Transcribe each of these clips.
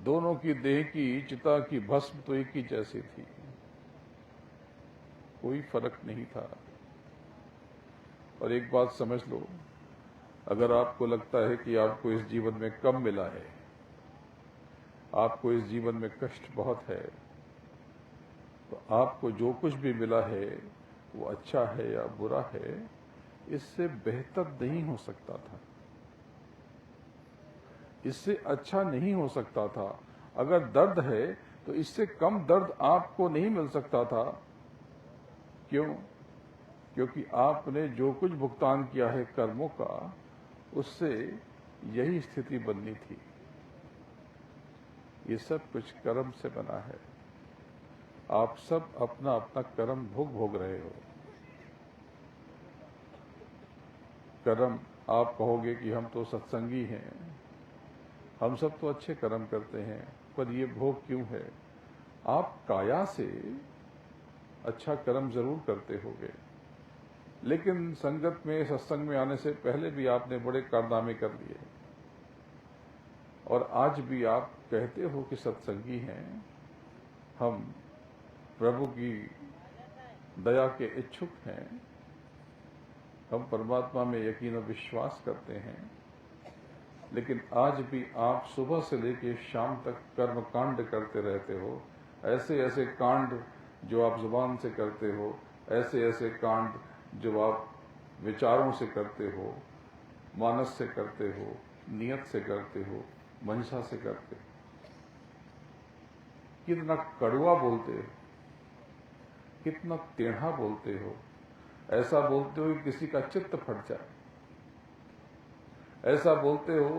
दोनों की देह की चिता की भस्म तो एक ही जैसी थी, कोई फर्क नहीं था। और एक बात समझ लो, अगर आपको लगता है कि आपको इस जीवन में कम मिला है, आपको इस जीवन में कष्ट बहुत है, तो आपको जो कुछ भी मिला है वो अच्छा है या बुरा है, इससे बेहतर नहीं हो सकता था, इससे अच्छा नहीं हो सकता था। अगर दर्द है तो इससे कम दर्द आपको नहीं मिल सकता था। क्यों? क्योंकि आपने जो कुछ भुगतान किया है कर्मों का, उससे यही स्थिति बननी थी। ये सब कुछ कर्म से बना है। आप सब अपना अपना कर्म भोग रहे हो। कर्म, आप कहोगे कि हम तो सत्संगी हैं, हम सब तो अच्छे कर्म करते हैं, पर ये भोग क्यों है? आप काया से अच्छा कर्म जरूर करते होगे, लेकिन संगत में, सत्संग में आने से पहले भी आपने बड़े कारनामे कर लिए, और आज भी आप कहते हो कि सत्संगी हैं, हम प्रभु की दया के इच्छुक हैं, हम परमात्मा में यकीन और विश्वास करते हैं, लेकिन आज भी आप सुबह से लेकर शाम तक कर्म कांड करते रहते हो। ऐसे ऐसे कांड जो आप जुबान से करते हो, ऐसे ऐसे कांड जो आप विचारों से करते हो, मानस से करते हो, नियत से करते हो, मंशा से करते हो। कितना कड़वा बोलते हो, कितना टेढ़ा बोलते हो। ऐसा बोलते हो कि किसी का चित्त फट जाए, ऐसा बोलते हो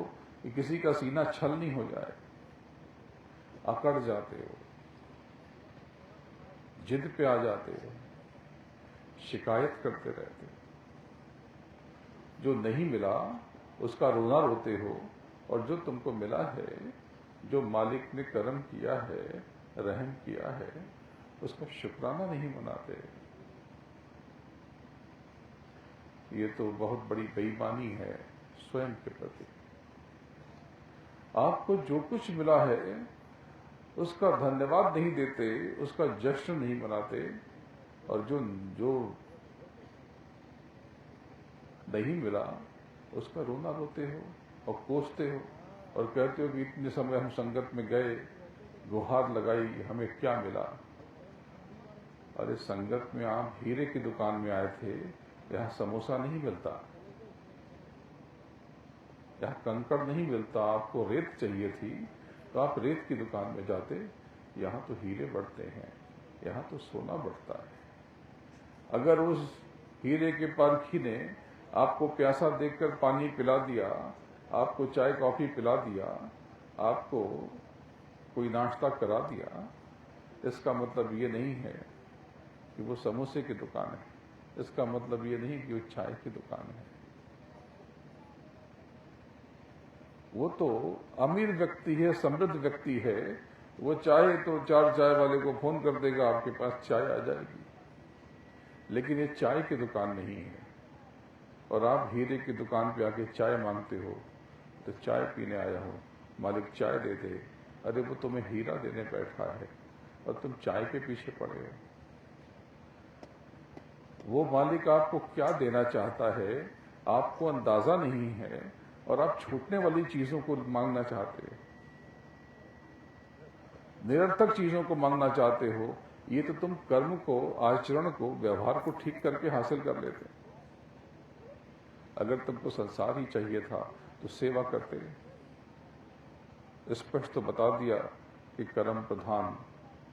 कि किसी का सीना छलनी हो जाए। अकड़ जाते हो, जिद पे आ जाते हो, शिकायत करते रहते हो। जो नहीं मिला उसका रोना रोते हो, और जो तुमको मिला है, जो मालिक ने कर्म किया है, रहम किया है, उसका शुक्राना नहीं मनाते। ये तो बहुत बड़ी बेईमानी है स्वयं के प्रति। आपको जो कुछ मिला है उसका धन्यवाद नहीं देते, उसका जश्न नहीं मनाते, और जो जो नहीं मिला उसका रोना रोते हो और कोसते हो, और कहते हो कि इतने समय हम संगत में गए, गुहार लगाई, हमें क्या मिला। अरे संगत में आप हीरे की दुकान में आए थे, यहाँ समोसा नहीं मिलता, यहाँ कंकड़ नहीं मिलता। आपको रेत चाहिए थी तो आप रेत की दुकान में जाते। यहाँ तो हीरे बढ़ते हैं, यहाँ तो सोना बढ़ता है। अगर उस हीरे के पारखी ने आपको प्यासा देखकर पानी पिला दिया, आपको चाय कॉफी पिला दिया, आपको कोई नाश्ता करा दिया, इसका मतलब ये नहीं है कि वो समोसे की दुकान है, इसका मतलब ये नहीं कि वो चाय की दुकान है। वो तो अमीर व्यक्ति है, समृद्ध व्यक्ति है, वो चाहे तो 4 चाय वाले को फोन कर देगा, आपके पास चाय आ जाएगी। लेकिन ये चाय की दुकान नहीं है, और आप हीरे की दुकान पे आके चाय मांगते हो, तो चाय पीने आया हो, मालिक चाय दे दे। अरे वो तुम्हें हीरा देने बैठा है और तुम चाय के पीछे पड़े हो। वो मालिक आपको क्या देना चाहता है आपको अंदाजा नहीं है, और आप छूटने वाली चीजों को मांगना चाहते हो, निरर्थक चीजों को मांगना चाहते हो। ये तो तुम कर्म को, आचरण को, व्यवहार को ठीक करके हासिल कर लेते। अगर तुमको संसार ही चाहिए था तो सेवा करते। स्पष्ट तो बता दिया कि कर्म प्रधान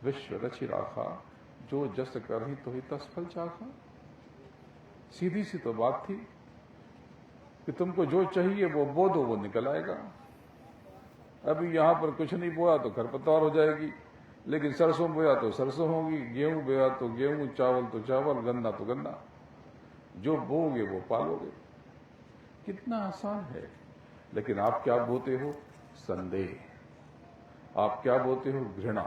विश्व रचि राखा, जो जस करहि तो ही तस फल चाखा। सीधी सी तो बात थी कि तुमको जो चाहिए वो बो दो, वो निकल आएगा। अभी यहां पर कुछ नहीं बोया तो खरपतवार हो जाएगी, लेकिन सरसों बोया तो सरसों होगी, गेहूं बोया तो गेहूं, चावल तो चावल, गन्ना तो गन्ना। जो बोगे वो पालोगे। कितना आसान है। लेकिन आप क्या बोते हो? संदेह। आप क्या बोते हो? घृणा।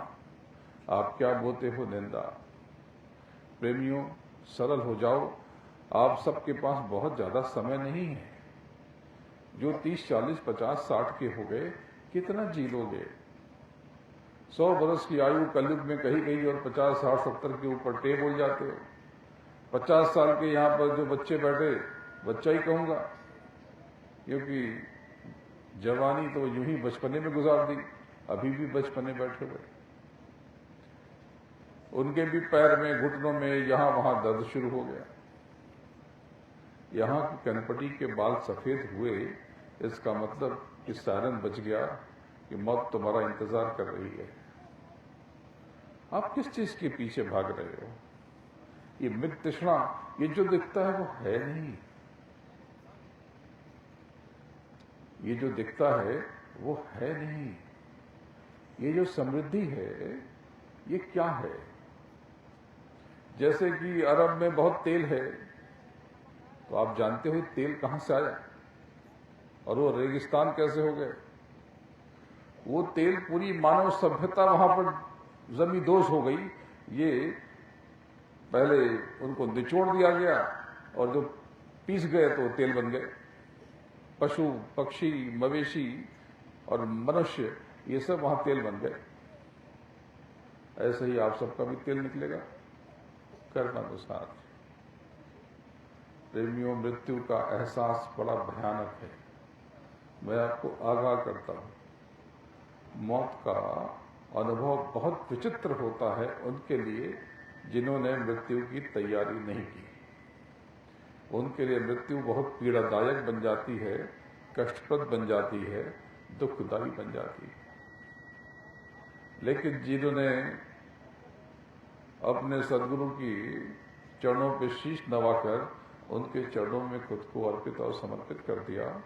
आप क्या बोते हो? निंदा। प्रेमियों, सरल हो जाओ। आप सबके पास बहुत ज्यादा समय नहीं है। जो 30, 40, 50, 60 के हो गए, कितना जी लोगे? 100 बरस की आयु कलयुग में कही गई और 50, 60, 70 के ऊपर टे बोल जाते हो। 50 साल के यहाँ पर जो बच्चे बैठे, बच्चा ही कहूंगा, क्योंकि जवानी तो यूं ही बचपने में गुजार दी, अभी भी बचपने बैठे हुए। उनके भी पैर में, घुटनों में, यहां वहां दर्द शुरू हो गया। यहां की कनपटी के बाल सफेद हुए, इसका मतलब कि सायरन बच गया, कि मौत तुम्हारा इंतजार कर रही है। आप किस चीज के पीछे भाग रहे हो? ये मृग तृष्णा, ये जो दिखता है वो है नहीं। ये जो दिखता है वो है नहीं। ये जो समृद्धि है, ये क्या है? जैसे कि अरब में बहुत तेल है, तो आप जानते हो तेल कहां से आया और वो रेगिस्तान कैसे हो गए? वो तेल पूरी मानव सभ्यता वहां पर जमींदोज हो गई। ये पहले उनको निचोड़ दिया गया और जो पीस गए तो तेल बन गए। पशु, पक्षी, मवेशी और मनुष्य, ये सब वहां तेल बन गए। ऐसे ही आप सबका भी तेल निकलेगा कर्मानुसार। प्रेमियों, मृत्यु का एहसास बड़ा भयानक है। मैं आपको आगाह करता हूं, मौत का अनुभव बहुत विचित्र होता है उनके लिए जिन्होंने मृत्यु की तैयारी नहीं की। उनके लिए मृत्यु बहुत पीड़ादायक बन जाती है, कष्टप्रद बन जाती है, दुखदायी बन जाती है। लेकिन जिन्होंने अपने सदगुरु की चरणों पे शीश नवाकर उनके चरणों में खुद को अर्पित और समर्पित कर दिया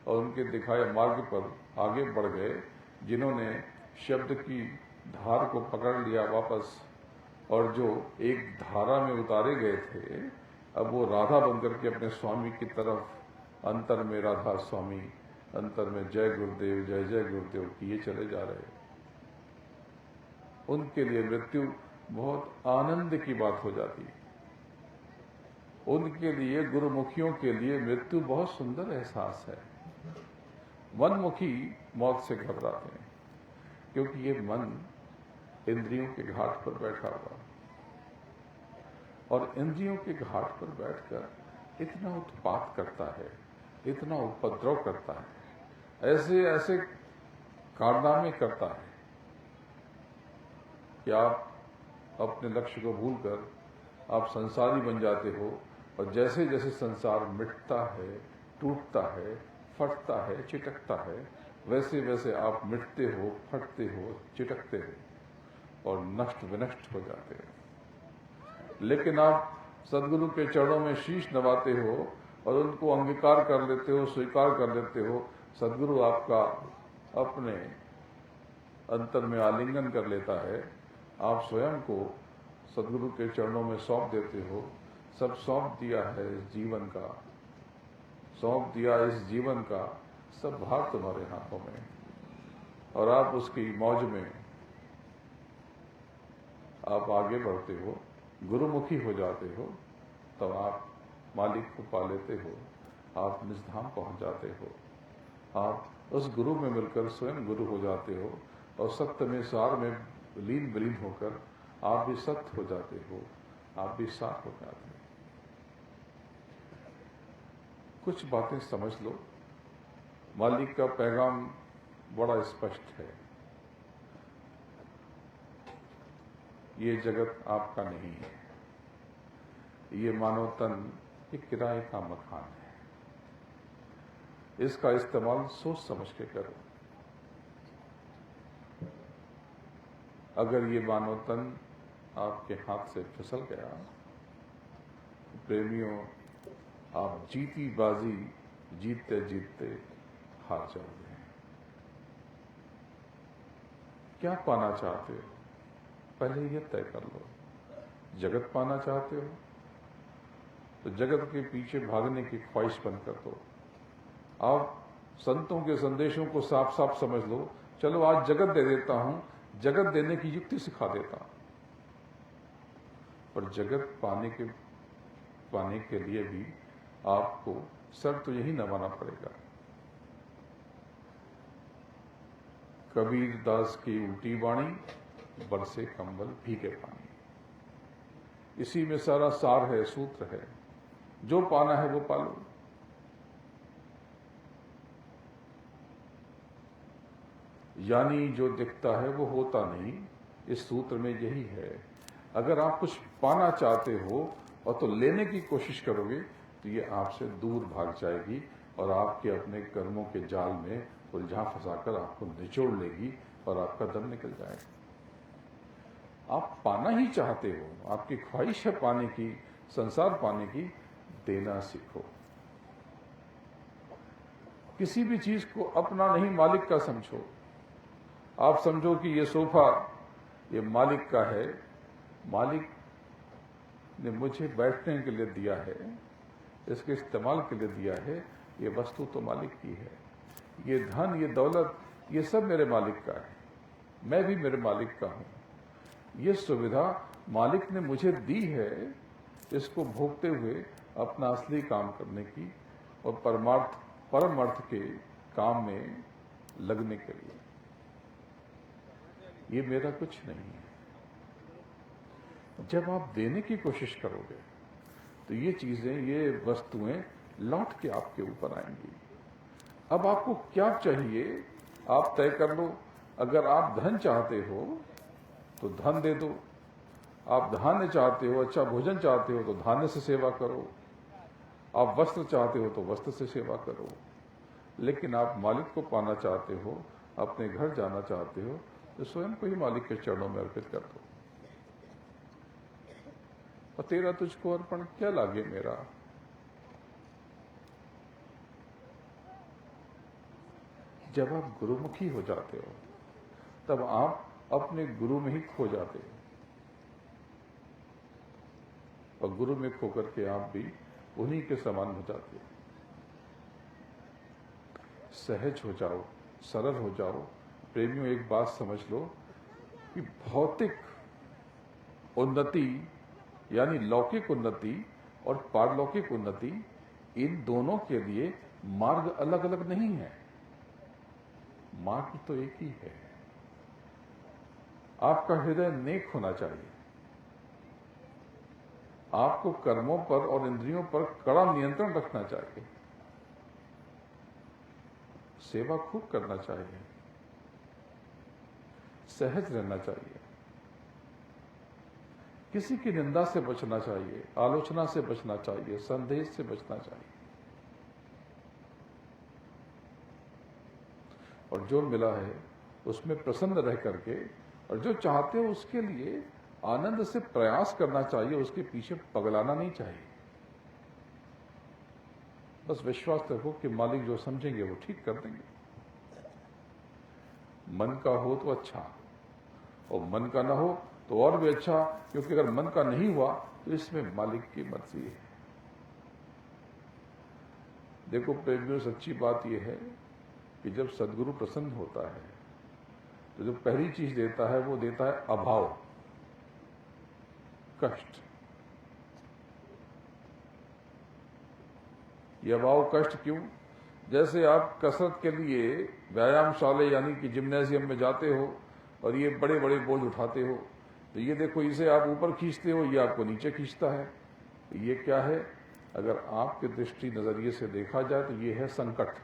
और उनके दिखाए मार्ग पर आगे बढ़ गए, जिन्होंने शब्द की धार को पकड़ लिया वापस और जो एक धारा में उतारे गए थे, अब वो राधा बनकर के अपने स्वामी की तरफ अंतर में राधा स्वामी, अंतर में जय गुरुदेव, जय जय गुरुदेव किए चले जा रहे। उनके लिए मृत्यु बहुत आनंद की बात हो जाती है। उनके लिए, गुरुमुखियों के लिए मृत्यु बहुत सुंदर एहसास है। मनमुखी मौत से घबराते हैं क्योंकि ये मन इंद्रियों के घाट पर बैठा हुआ और इंद्रियों के घाट पर बैठकर इतना उत्पात करता है, इतना उपद्रव करता है, ऐसे ऐसे कारनामे करता है कि आप अपने लक्ष्य को भूलकर आप संसारी बन जाते हो और जैसे जैसे संसार मिटता है, टूटता है, फटता है, चिटकता है, वैसे वैसे आप मिटते हो, फटते हो, चिटकते हो और नष्ट विनष्ट हो जाते हो। लेकिन आप सदगुरु के चरणों में शीश नवाते हो और उनको अंगीकार कर लेते हो, स्वीकार कर लेते हो। सदगुरु आपका अपने अंतर में आलिंगन कर लेता है। आप स्वयं को सदगुरु के चरणों में सौंप देते हो। सब सौंप दिया है इस जीवन का, सौंप दिया इस जीवन का, सब भार तुम्हारे हाथों में और आप उसकी मौज में आप आगे बढ़ते हो, गुरुमुखी हो जाते हो, तब आप मालिक को पा लेते हो, आप निजधाम पहुंच जाते हो, आप उस गुरु में मिलकर स्वयं गुरु हो जाते हो और सत्य में, सार में लीन विलीन होकर आप भी सत्य हो जाते हो, आप भी सार हो जाते हो। कुछ बातें समझ लो, मालिक का पैगाम बड़ा स्पष्ट है। ये जगत आपका नहीं है, ये मानव तन एक किराए का मकान है। इसका इस्तेमाल सोच समझ के करो। अगर ये मानव तन आपके हाथ से फिसल गया, प्रेमियों, आप जीती बाजी जीतते जीतते हार जाओगे। क्या पाना चाहते हो, पहले ये तय कर लो। जगत पाना चाहते हो तो जगत के पीछे भागने की ख्वाहिश बंद कर दो। आप संतों के संदेशों को साफ साफ समझ लो। चलो आज जगत दे देता हूं, जगत देने की युक्ति सिखा देता हूं, पर जगत पाने के लिए भी आपको शर्त तो यही निभाना पड़ेगा। कबीर दास की उल्टी वाणी, बरसे कंबल भीगे पानी। इसी में सारा सार है, सूत्र है। जो पाना है वो पालो। यानी जो दिखता है वो होता नहीं, इस सूत्र में यही है। अगर आप कुछ पाना चाहते हो और तो लेने की कोशिश करोगे तो ये आपसे दूर भाग जाएगी और आपके अपने कर्मों के जाल में उलझा फंसाकर आपको निचोड़ लेगी और आपका दम निकल जाएगा। आप पाना ही चाहते हो, आपकी ख्वाहिश है पाने की, संसार पाने की, देना सीखो। किसी भी चीज को अपना नहीं मालिक का समझो। आप समझो कि ये सोफा ये मालिक का है, मालिक ने मुझे बैठने के लिए दिया है, इसके इस्तेमाल के लिए दिया है, ये वस्तु तो मालिक की है, ये धन ये दौलत ये सब मेरे मालिक का है, मैं भी मेरे मालिक का हूं। ये सुविधा मालिक ने मुझे दी है, इसको भोगते हुए अपना असली काम करने की और परम अर्थ के काम में लगने के लिए। ये मेरा कुछ नहीं है। जब आप देने की कोशिश करोगे तो ये चीजें, ये वस्तुएं लौट के आपके ऊपर आएंगी। अब आपको क्या चाहिए आप तय कर लो। अगर आप धन चाहते हो तो धन दे दो, आप धान्य चाहते हो, अच्छा भोजन चाहते हो तो धान्य से सेवा करो, आप वस्त्र चाहते हो तो वस्त्र से सेवा करो। लेकिन आप मालिक को पाना चाहते हो, अपने घर जाना चाहते हो तो स्वयं को ही मालिक के चरणों में अर्पित कर दो। और तेरा तुझको अर्पण क्या लागे मेरा। जब आप गुरुमुखी हो जाते हो तब आप अपने गुरु में ही खो जाते हो, और गुरु में खोकर के आप भी उन्हीं के समान हो जाते हो। सहज हो जाओ, सरल हो जाओ। प्रेमियों, एक बात समझ लो कि भौतिक उन्नति यानी लौकिक उन्नति और पारलौकिक उन्नति, इन दोनों के लिए मार्ग अलग अलग नहीं है, मार्ग तो एक ही है। आपका हृदय नेक होना चाहिए, आपको कर्मों पर और इंद्रियों पर कड़ा नियंत्रण रखना चाहिए, सेवा खूब करना चाहिए, सहज रहना चाहिए, किसी की निंदा से बचना चाहिए, आलोचना से बचना चाहिए, संदेश से बचना चाहिए। और जो मिला है उसमें प्रसन्न रह करके, और जो चाहते हो उसके लिए आनंद से प्रयास करना चाहिए, उसके पीछे पगलाना नहीं चाहिए। बस विश्वास रखो कि मालिक जो समझेंगे वो ठीक कर देंगे। मन का हो तो अच्छा, और मन का ना हो तो और भी अच्छा, क्योंकि अगर मन का नहीं हुआ तो इसमें मालिक की मर्जी है। देखो प्रेमियों, सच्ची बात यह है कि जब सदगुरु प्रसन्न होता है तो जो पहली चीज देता है वो देता है अभाव, कष्ट। ये अभाव कष्ट क्यों? जैसे आप कसरत के लिए व्यायामशाला यानी कि जिम्नेजियम में जाते हो और ये बड़े बड़े बोझ उठाते हो, तो ये देखो, इसे आप ऊपर खींचते हो, ये आपको नीचे खींचता है। ये क्या है? अगर आपके दृष्टि नजरिए से देखा जाए तो ये है संकट।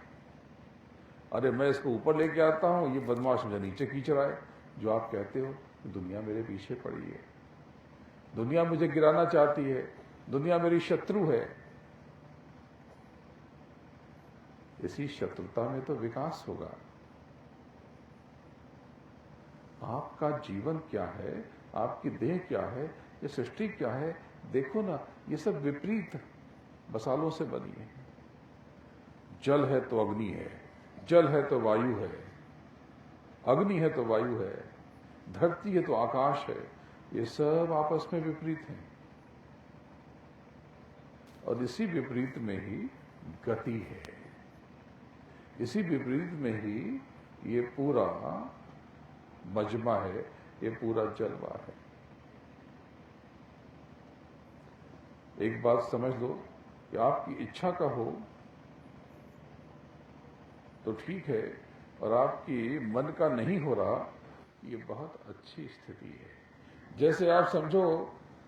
अरे मैं इसको ऊपर लेके आता हूं, ये बदमाश मुझे नीचे खींच रहा है। जो आप कहते हो दुनिया मेरे पीछे पड़ी है, दुनिया मुझे गिराना चाहती है, दुनिया मेरी शत्रु है। इसी शत्रुता में तो विकास होगा। आपका जीवन क्या है, आपकी देह क्या है, ये सृष्टि क्या है, देखो ना, ये सब विपरीत मसालों से बनी है। जल है तो अग्नि है, जल है तो वायु है, अग्नि है तो वायु है, धरती है तो आकाश है। ये सब आपस में विपरीत हैं, और इसी विपरीत में ही गति है, इसी विपरीत में ही ये पूरा मजमा है, ये पूरा जलवा है। एक बात समझ लो कि आपकी इच्छा का हो तो ठीक है, और आपकी मन का नहीं हो रहा, ये बहुत अच्छी स्थिति है। जैसे आप समझो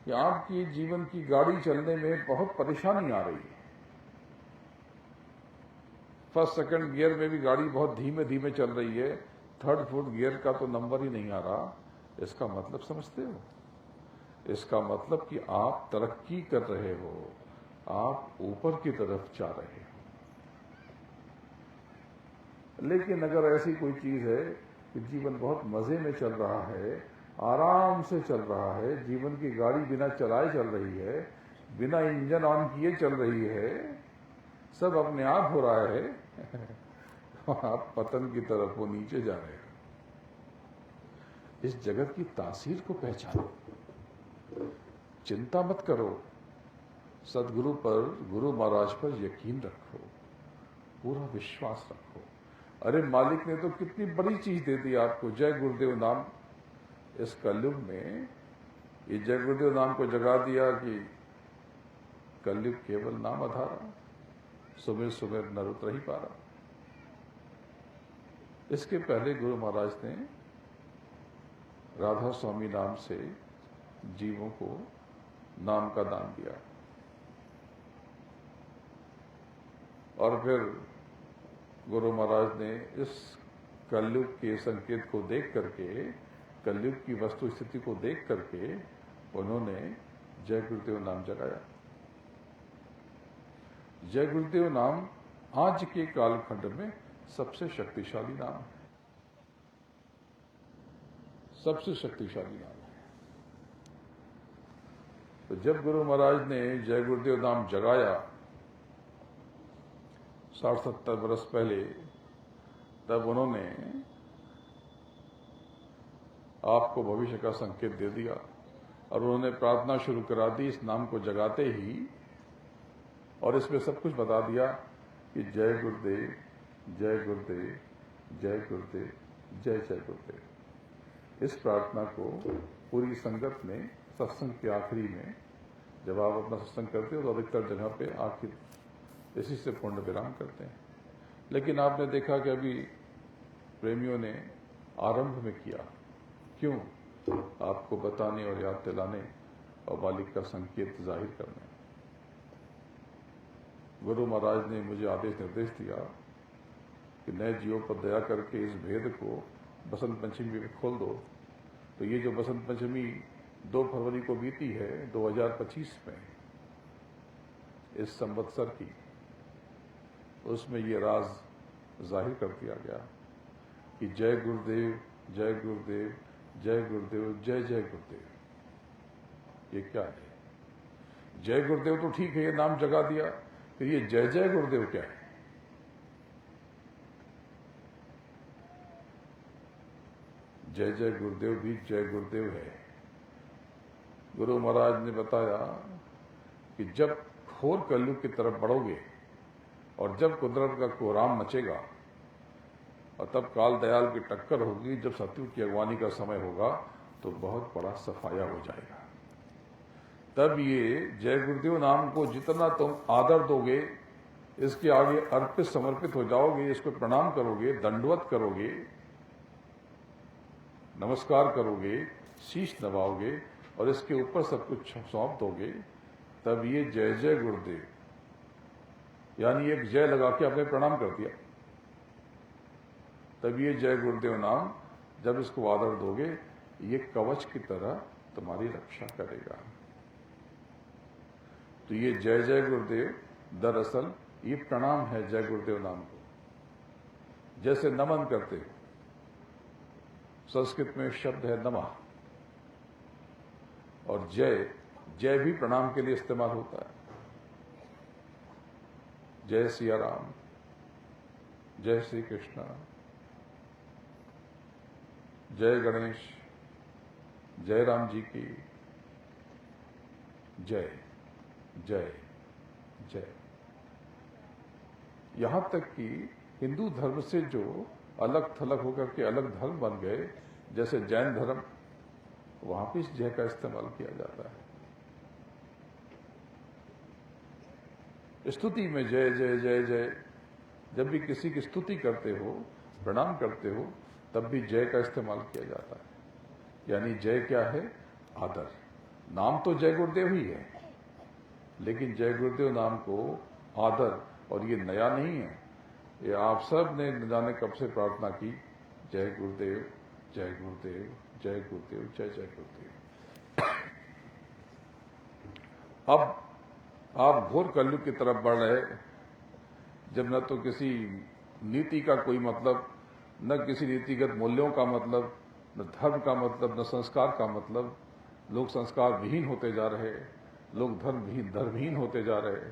कि आपकी जीवन की गाड़ी चलने में बहुत परेशानी आ रही है। फर्स्ट सेकंड गियर में भी गाड़ी बहुत धीमे धीमे चल रही है, थर्ड फोर्थ गियर का तो नंबर ही नहीं आ रहा। इसका मतलब समझते हो? इसका मतलब कि आप तरक्की कर रहे हो, आप ऊपर की तरफ जा रहे हो। लेकिन अगर ऐसी कोई चीज है कि जीवन बहुत मजे में चल रहा है, आराम से चल रहा है, जीवन की गाड़ी बिना चलाए चल रही है, बिना इंजन ऑन किए चल रही है, सब अपने आप हो रहा है, आप पतन की तरफ वो नीचे जा रहे हो। इस जगत की तासीर को पहचानो, चिंता मत करो, सदगुरु पर, गुरु महाराज पर यकीन रखो, पूरा विश्वास रखो। अरे मालिक ने तो कितनी बड़ी चीज दे दी आपको, जय गुरुदेव नाम। इस कलयुग में ये जय गुरुदेव नाम को जगा दिया कि कलयुग केवल नाम आधारा, सुबह सुबह नर उतर ही पारा। इसके पहले गुरु महाराज ने राधा स्वामी नाम से जीवों को नाम का दान दिया, और फिर गुरु महाराज ने इस कलयुग के संकेत को देख करके, कलयुग की वस्तु स्थिति को देख करके उन्होंने जय गुरुदेव नाम जगाया। जय गुरुदेव नाम आज के कालखंड में सबसे शक्तिशाली नाम है, सबसे शक्तिशाली नाम है। तो जब गुरु महाराज ने जय गुरुदेव नाम जगाया 60-70 वर्ष पहले, तब उन्होंने आपको भविष्य का संकेत दे दिया और उन्होंने प्रार्थना शुरू करा दी इस नाम को जगाते ही, और इसमें सब कुछ बता दिया कि जय गुरुदेव, जय गुरुदेव, जय गुरुदेव, जय जय गुरुदेव। इस प्रार्थना को पूरी संगत में सत्संग के आखिरी में, जब आप अपना सत्संग करते हो तो अधिकतर जगह पे आखिर इसी से पूर्ण विराम करते हैं। लेकिन आपने देखा कि अभी प्रेमियों ने आरंभ में किया, क्यों? आपको बताने और याद दिलाने और मालिक का संकेत जाहिर करने। गुरु महाराज ने मुझे आदेश निर्देश दिया कि नए जीवों पर दया करके इस भेद को बसंत पंचमी में खोल दो। तो ये जो बसंत पंचमी 2 फरवरी को बीती है 2025 में, इस संवत्सर की, उसमें ये राज जाहिर कर दिया गया कि जय गुरुदेव, जय गुरुदेव, जय गुरुदेव, जय जय गुरुदेव। ये क्या है? जय गुरुदेव तो ठीक है, ये नाम जगा दिया, फिर ये जय जय गुरुदेव क्या है? जय जय गुरुदेव भी जय गुरुदेव है। गुरु महाराज ने बताया कि जब घोर कलयुग की तरफ बढ़ोगे और जब कुदरत का कोहराम मचेगा और तब काल दयाल की टक्कर होगी, जब सतयुग की अगवानी का समय होगा, तो बहुत बड़ा सफाया हो जाएगा। तब ये जय गुरुदेव नाम को जितना तुम आदर दोगे, इसके आगे अर्पित समर्पित हो जाओगे, इसको प्रणाम करोगे, दंडवत करोगे, नमस्कार करोगे, शीश नवाओगे और इसके ऊपर सब कुछ सौंप दोगे, तब ये जय जय गुरुदेव, यानी एक जय लगा के आपने प्रणाम कर दिया, तब ये जय गुरुदेव नाम जब इसको आदर दोगे, ये कवच की तरह तुम्हारी रक्षा करेगा। तो ये जय जय गुरुदेव दरअसल ये प्रणाम है जय गुरुदेव नाम को। जैसे नमन करते हो, संस्कृत में शब्द है नमः, और जय, जय भी प्रणाम के लिए इस्तेमाल होता है। जय सिया राम, जय श्री कृष्ण, जय गणेश, जय राम जी की जय, जय जय। यहां तक कि हिंदू धर्म से जो अलग थलग होकर के अलग धर्म बन गए, जैसे जैन धर्म, वहां भी इस जय का इस्तेमाल किया जाता है। स्तुति में जय जय जय जय, जब भी किसी की स्तुति करते हो प्रणाम करते हो तब भी जय का इस्तेमाल किया जाता है। यानी जय क्या है? आदर। नाम तो जय गुरुदेव ही है, लेकिन जय गुरुदेव नाम को आदर, और ये नया नहीं है, ये आप सब ने न जाने कब से प्रार्थना की, जय गुरुदेव, जय गुरुदेव, जय गुरुदेव, जय जय गुरुदेव। अब आप घोर कलयुग की तरफ बढ़ रहे, जब न तो किसी नीति का कोई मतलब, न किसी नीतिगत मूल्यों का मतलब, न धर्म का मतलब, न संस्कार का मतलब। लोग संस्कार विहीन होते जा रहे, लोग धर्महीन होते जा रहे।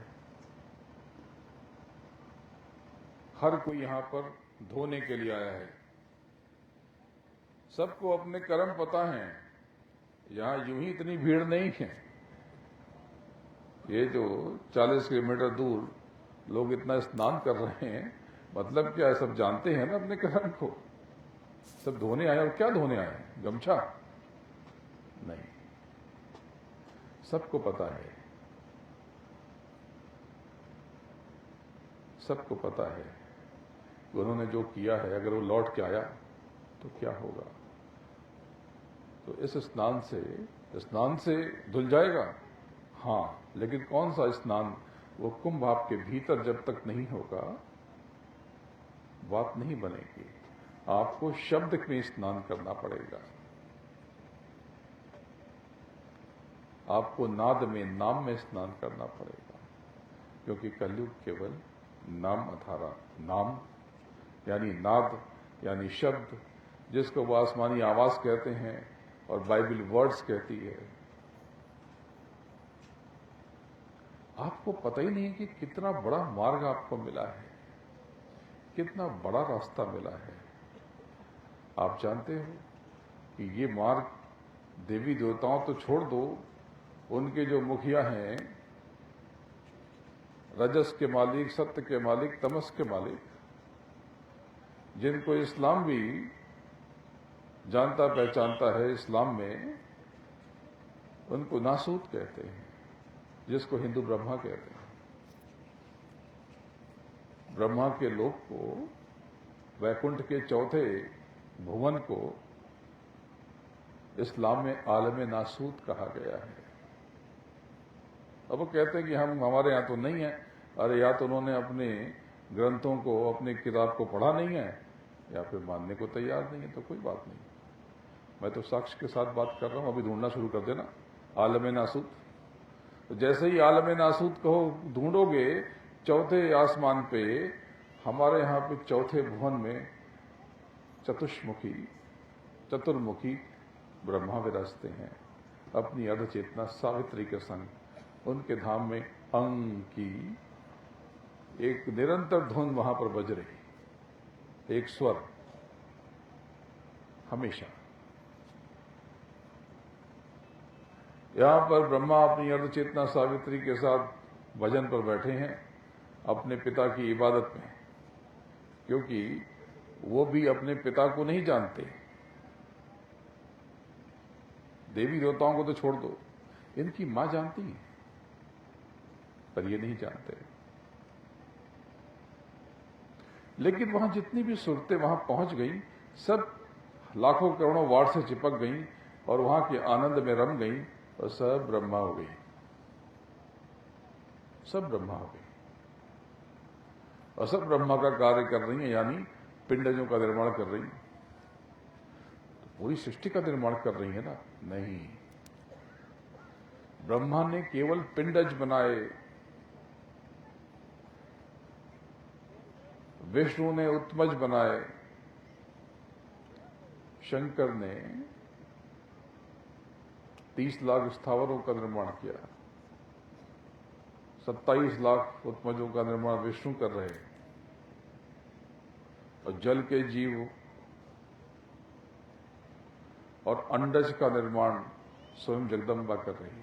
हर कोई यहां पर धोने के लिए आया है। सबको अपने कर्म पता है, यहां यूं ही इतनी भीड़ नहीं है। ये जो 40 किलोमीटर दूर लोग इतना स्नान कर रहे हैं, मतलब क्या है? सब जानते हैं ना अपने कर्म को। सब धोने आए, और क्या धोने आए? गमछा नहीं, सबको पता है, सबको पता है कि उन्होंने जो किया है, अगर वो लौट के आया तो क्या होगा। तो इस स्नान से धुल जाएगा। हाँ, लेकिन कौन सा स्नान? वो कुंभ आपके भीतर जब तक नहीं होगा, बात नहीं बनेगी। आपको शब्द में स्नान करना पड़ेगा, आपको नाद में, नाम में स्नान करना पड़ेगा, क्योंकि कलयुग केवल नाम आधारा। नाम यानी नाद, यानी शब्द, जिसको वो आसमानी आवाज कहते हैं और बाइबल वर्ड्स कहती है। आपको पता ही नहीं कि कितना बड़ा मार्ग आपको मिला है, कितना बड़ा रास्ता मिला है। आप जानते हो कि ये मार्ग, देवी देवताओं तो छोड़ दो, उनके जो मुखिया हैं, रजस के मालिक, सत्य के मालिक, तमस के मालिक, जिनको इस्लाम भी जानता पहचानता है, इस्लाम में उनको नासूत कहते हैं, जिसको हिंदू ब्रह्मा कहते हैं। ब्रह्मा के लोक को, वैकुंठ के चौथे भुवन को इस्लाम में आलम नासूत कहा गया है। अब वो कहते हैं कि हमारे यहां तो नहीं है। अरे या तो उन्होंने अपने ग्रंथों को, अपनी किताब को पढ़ा नहीं है, या फिर मानने को तैयार नहीं है, तो कोई बात नहीं। मैं तो साक्ष्य के साथ बात कर रहा हूं, अभी ढूंढना शुरू कर देना आलम नासूत। तो जैसे ही आलम नासूत को ढूंढोगे चौथे आसमान पे, हमारे यहां पे चौथे भुवन में चतुर्मुखी ब्रह्मा विराजते हैं, अपनी अर्ध चेतना सावित्री के संग। उनके धाम में अंग की एक निरंतर धुन वहां पर बज रही, एक स्वर हमेशा। यहां पर ब्रह्मा अपनी अर्ध चेतना सावित्री के साथ भजन पर बैठे हैं, अपने पिता की इबादत में, क्योंकि वो भी अपने पिता को नहीं जानते। देवी देवताओं को तो छोड़ दो, इनकी मां जानती है, पर ये नहीं जानते। लेकिन वहां जितनी भी सुरतें वहां पहुंच गई, सब लाखों करोड़ों वाट से चिपक गई और वहां के आनंद में रम गई, और सब ब्रह्मा हो गई, सब ब्रह्मा हो गई, और सब ब्रह्मा का कार्य कर रही है, यानी पिंडजों का निर्माण कर रही है। तो पूरी सृष्टि का निर्माण कर रही है ना? नहीं, ब्रह्मा ने केवल पिंडज बनाए, विष्णु ने उत्मज बनाए, शंकर ने 30 लाख स्थावरों का निर्माण किया, 27 लाख उत्मजों का निर्माण विष्णु कर रहे, और जल के जीव और अंडज का निर्माण स्वयं जगदम्बा कर रही।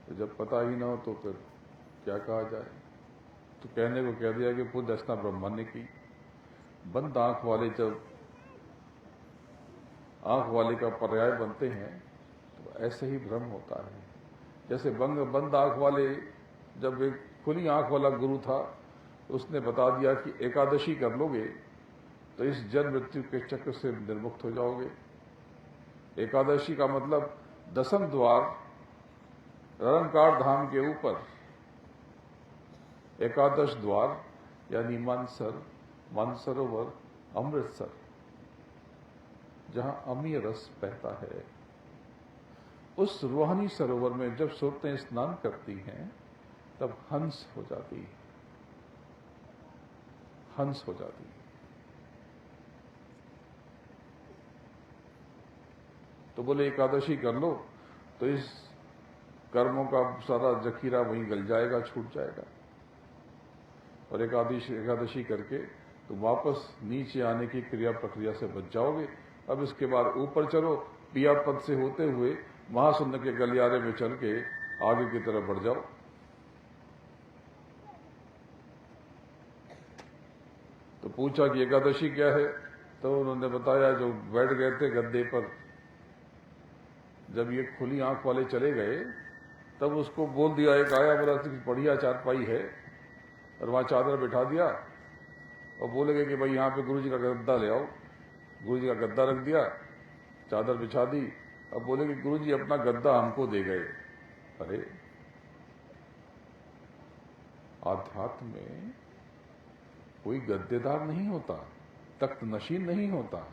तो जब पता ही ना हो तो फिर क्या कहा जाए? तो कहने को कह दिया कि पूर्ण रचना ब्रह्मा ने की। बंद आंख वाले जब आंख वाले का पर्याय बनते हैं तो ऐसे ही भ्रम होता है। जैसे बंद आंख वाले, जब एक खुली आंख वाला गुरु था उसने बता दिया कि एकादशी कर लोगे तो इस जन्म मृत्यु के चक्र से निर्मुक्त हो जाओगे। एकादशी का मतलब 10वें द्वार निरंकार धाम के ऊपर एकादश द्वार यानी मानसरोवर अमृतसर, जहां अमीय रस बहता है, उस रूहानी सरोवर में जब सूरतें स्नान करती हैं तब हंस हो जाती है, हंस हो जाती है। तो बोले एकादशी कर लो तो इस कर्मों का सारा जखीरा वहीं गल जाएगा, छूट जाएगा, और एकादशी करके तो वापस नीचे आने की क्रिया प्रक्रिया से बच जाओगे। अब इसके बाद ऊपर चलो, पिया पद से होते हुए महाशून्य के गलियारे में चल के आगे की तरफ बढ़ जाओ। तो पूछा कि एकादशी क्या है, तो उन्होंने बताया जो बैठ गए थे गद्दे पर, जब ये खुली आंख वाले चले गए तब उसको बोल दिया, एक आया बोला बढ़िया चारपाई है, और वहां चादर बिठा दिया और बोलेगे कि भाई यहाँ पे गुरु जी का गद्दा ले आओ। गुरु जी का गद्दा रख दिया, चादर बिछा दी, अब बोलेगे गुरु जी अपना गद्दा हमको दे गए। अरे आध्यात्म में कोई गद्देदार नहीं होता, तख्त नशीन नहीं होता,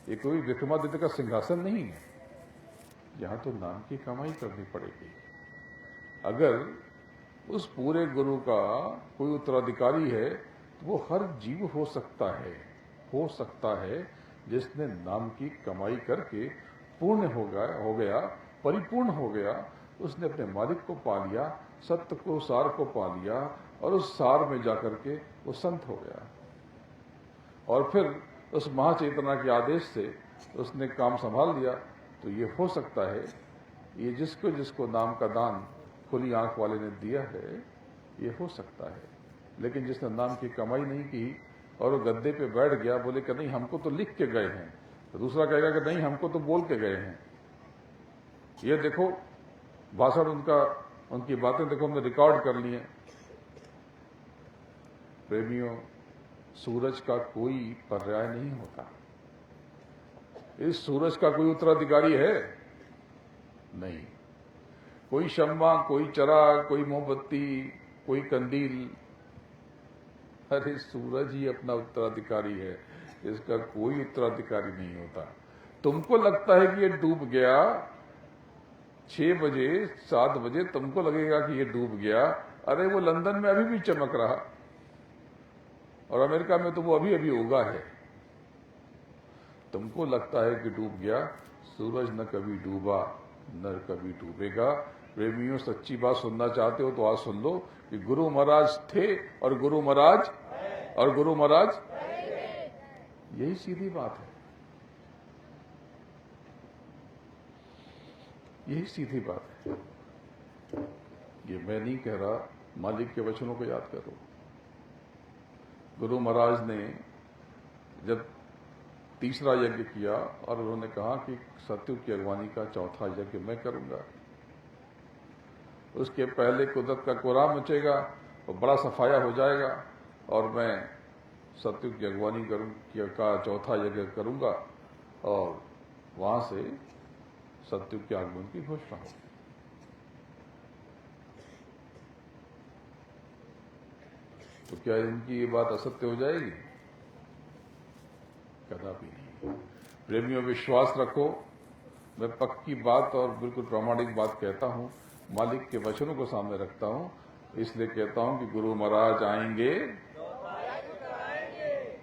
ये कोई विक्रमादित्य का सिंहासन नहीं है। यहां तो नाम की कमाई करनी पड़ेगी। अगर उस पूरे गुरु का कोई उत्तराधिकारी है तो वो हर जीव हो सकता है जिसने नाम की कमाई करके पूर्ण हो गया, परिपूर्ण हो गया, उसने अपने मालिक को पा लिया, सत्य को, सार को पा लिया, और उस सार में जाकर के वो संत हो गया, और फिर उस महाचेतना के आदेश से उसने काम संभाल लिया। तो ये हो सकता है, ये जिसको नाम का दान खुली आंख वाले ने दिया है, ये हो सकता है। लेकिन जिसने नाम की कमाई नहीं की और वो गद्दे पे बैठ गया, बोले कि नहीं हमको तो लिख के गए हैं, तो दूसरा कहेगा कि नहीं हमको तो बोल के गए हैं। ये देखो भाषण उनकी बातें देखो हमने रिकॉर्ड कर ली हैं। प्रेमियों, सूरज का कोई पर्याय नहीं होता। इस सूरज का कोई उत्तराधिकारी है नहीं। कोई शम्मा, कोई चराग, कोई मोमबत्ती, कोई कंदील, अरे सूरज ही अपना उत्तराधिकारी है, इसका कोई उत्तराधिकारी नहीं होता। तुमको लगता है कि ये डूब गया, 6 बजे 7 बजे तुमको लगेगा कि ये डूब गया, अरे वो लंदन में अभी भी चमक रहा, और अमेरिका में तो वो अभी अभी उगा है। तुमको लगता है कि डूब गया, सूरज न कभी डूबा न कभी डूबेगा। प्रेमियों, सच्ची बात सुनना चाहते हो तो आज सुन लो कि गुरु महाराज थे और गुरु महाराज यही सीधी बात है, यही सीधी बात है। ये मैं नहीं कह रहा, मालिक के वचनों को याद करो। गुरु महाराज ने जब तीसरा यज्ञ किया और उन्होंने कहा कि सतयुग की अगवानी का चौथा यज्ञ मैं करूंगा, उसके पहले कुदरत का कोहराम मचेगा और बड़ा सफाया हो जाएगा, और मैं सतयुग की अगवानी का चौथा यज्ञ करूंगा, और वहां से सतयुग के आगमन की घोषणा होगी। तो क्या इनकी ये बात असत्य हो जाएगी? कदापि नहीं। प्रेमियों, विश्वास रखो, मैं पक्की बात और बिल्कुल प्रामाणिक बात कहता हूं, मालिक के वचनों को सामने रखता हूं, इसलिए कहता हूं कि गुरु महाराज आएंगे,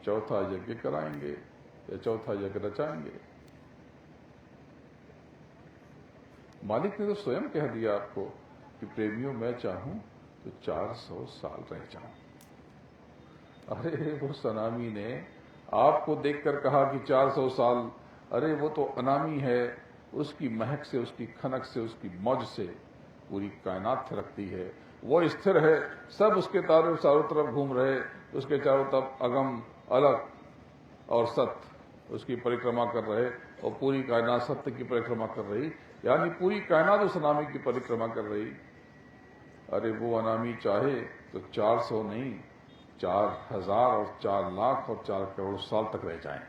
चौथा यज्ञ कराएंगे या चौथा यज्ञ रचाएंगे। मालिक ने तो स्वयं कह दिया आपको कि प्रेमियों मैं चाहूं तो 400 साल रह जाऊं। अरे वो सनामी ने आपको देखकर कहा कि 400 साल, अरे वो तो अनामी है, उसकी महक से, उसकी खनक से, उसकी मौज से पूरी कायनात थिरकती है, वो स्थिर है, सब उसके चारों तरफ घूम रहे, उसके चारों तरफ अगम, अलग और सत्य उसकी परिक्रमा कर रहे, और पूरी कायनात सत्य की परिक्रमा कर रही, यानी पूरी कायनात उस अनामी की परिक्रमा कर रही। अरे वो अनामी चाहे तो 400 नहीं, 4,000 और 4 लाख और 4 करोड़ साल तक रह जाएं।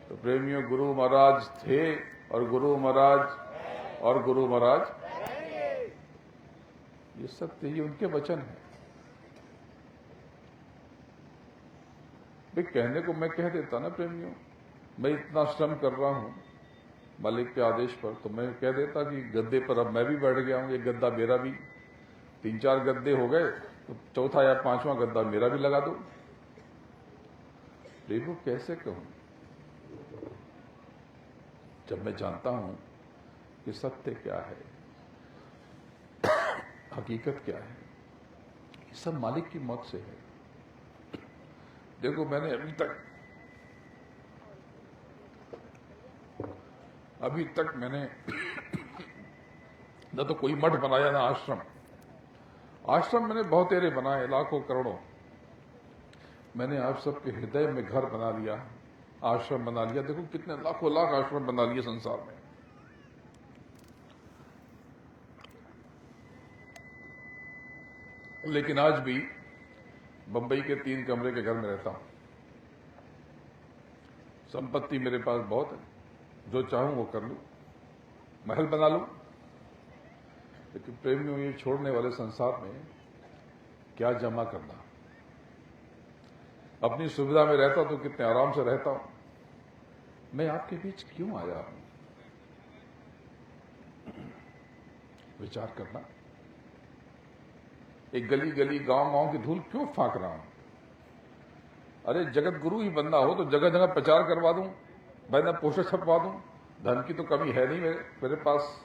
तो प्रेमियों, गुरु महाराज थे और गुरु महाराज और गुरु महाराज, ये सत्य, ये उनके वचन है। भाई कहने को मैं कह देता ना प्रेमियों, मैं इतना श्रम कर रहा हूं मालिक के आदेश पर, तो मैं कह देता कि गद्दे पर अब मैं भी बैठ गया हूं, ये गद्दा मेरा भी, 3-4 गद्दे हो गए तो चौथा या 5वां गद्दा मेरा भी लगा दो। प्रभु कैसे कहूं जब मैं जानता हूं कि सत्य क्या है, हकीकत क्या है, ये सब मालिक की मौत से है। देखो मैंने अभी तक मैंने न तो कोई मठ बनाया ना आश्रम। आश्रम मैंने बहुत एरे बनाए, लाखों करोड़ों। मैंने आप सबके हृदय में घर बना लिया, आश्रम बना लिया। देखो कितने लाखों लाख आश्रम बना लिए संसार में। लेकिन आज भी बंबई के 3 कमरे के घर में रहता हूं। संपत्ति मेरे पास बहुत है, जो चाहूं वो कर लूं, महल बना लूं। लेकिन प्रेमियों, ये छोड़ने वाले संसार में क्या जमा करना। अपनी सुविधा में रहता तो कितने आराम से रहता हूं। मैं आपके बीच क्यों आया हूं? विचार करना। एक गली गली गांव गांव की धूल क्यों फांक रहा हूं? अरे जगत गुरु ही बनना हो तो जगह जगह प्रचार करवा दूं, मैं पोस्टर छपवा दूं। धन की तो कमी है नहीं मेरे पास।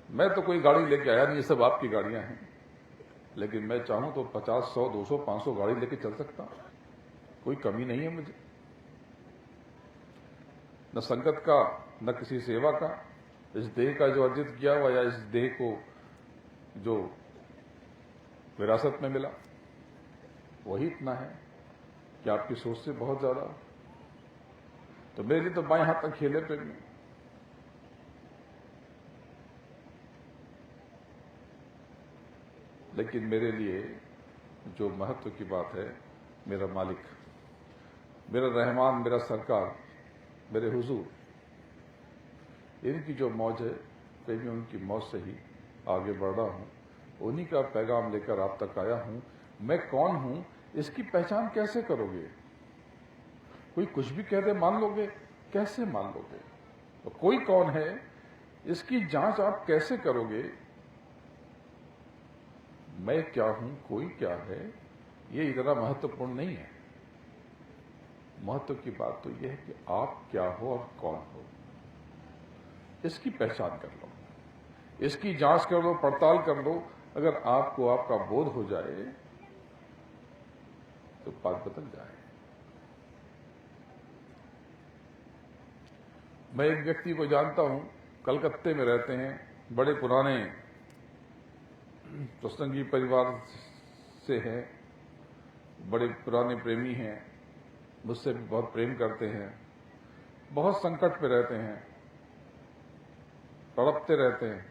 मैं तो कोई गाड़ी लेके आया नहीं, ये सब आपकी गाड़ियां हैं। लेकिन मैं चाहूं तो 50, 100, 200, 500 गाड़ी लेके चल सकता हूं। कोई कमी नहीं है मुझे, न संगत का, न किसी सेवा का। इस देह का जो अर्जित किया हुआ या इस देह को जो विरासत में मिला, वही इतना है कि आपकी सोच से बहुत ज्यादा। तो मेरे लिए तो बाएं हाथ तक खेले पे भी। लेकिन मेरे लिए जो महत्व की बात है, मेरा मालिक, मेरा रहमान, मेरा सरकार, मेरे हुजूर, इनकी जो मौज है, कहीं उनकी मौज से ही आगे बढ़ रहा हूं। उन्हीं का पैगाम लेकर आप तक आया हूं। मैं कौन हूं इसकी पहचान कैसे करोगे? कोई कुछ भी कह दे मान लोगे? कैसे मान लोगे? तो कोई कौन है इसकी जांच आप कैसे करोगे? मैं क्या हूं, कोई क्या है, ये इतना महत्वपूर्ण नहीं है। महत्व की बात तो यह है कि आप क्या हो और कौन हो, इसकी पहचान कर लो, इसकी जांच कर लो, पड़ताल कर लो। अगर आपको आपका बोध हो जाए तो बात बदल जाए। मैं एक व्यक्ति को जानता हूं, कलकत्ते में रहते हैं, बड़े पुराने प्रसंगी परिवार से हैं, बड़े पुराने प्रेमी हैं, मुझसे भी बहुत प्रेम करते हैं, बहुत संकट पे रहते हैं, तड़पते रहते हैं,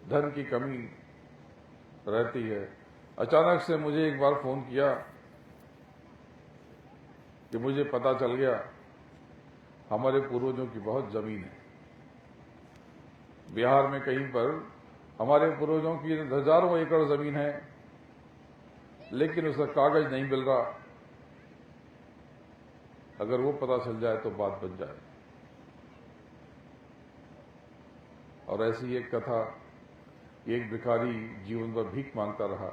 धन की कमी रहती है। अचानक से मुझे एक बार फोन किया कि मुझे पता चल गया हमारे पूर्वजों की बहुत जमीन है बिहार में। कहीं पर हमारे पूर्वजों की हजारों एकड़ जमीन है, लेकिन उसका कागज नहीं मिल रहा। अगर वो पता चल जाए तो बात बन जाए। और ऐसी एक कथा, एक भिखारी जीवन भर भीख मांगता रहा,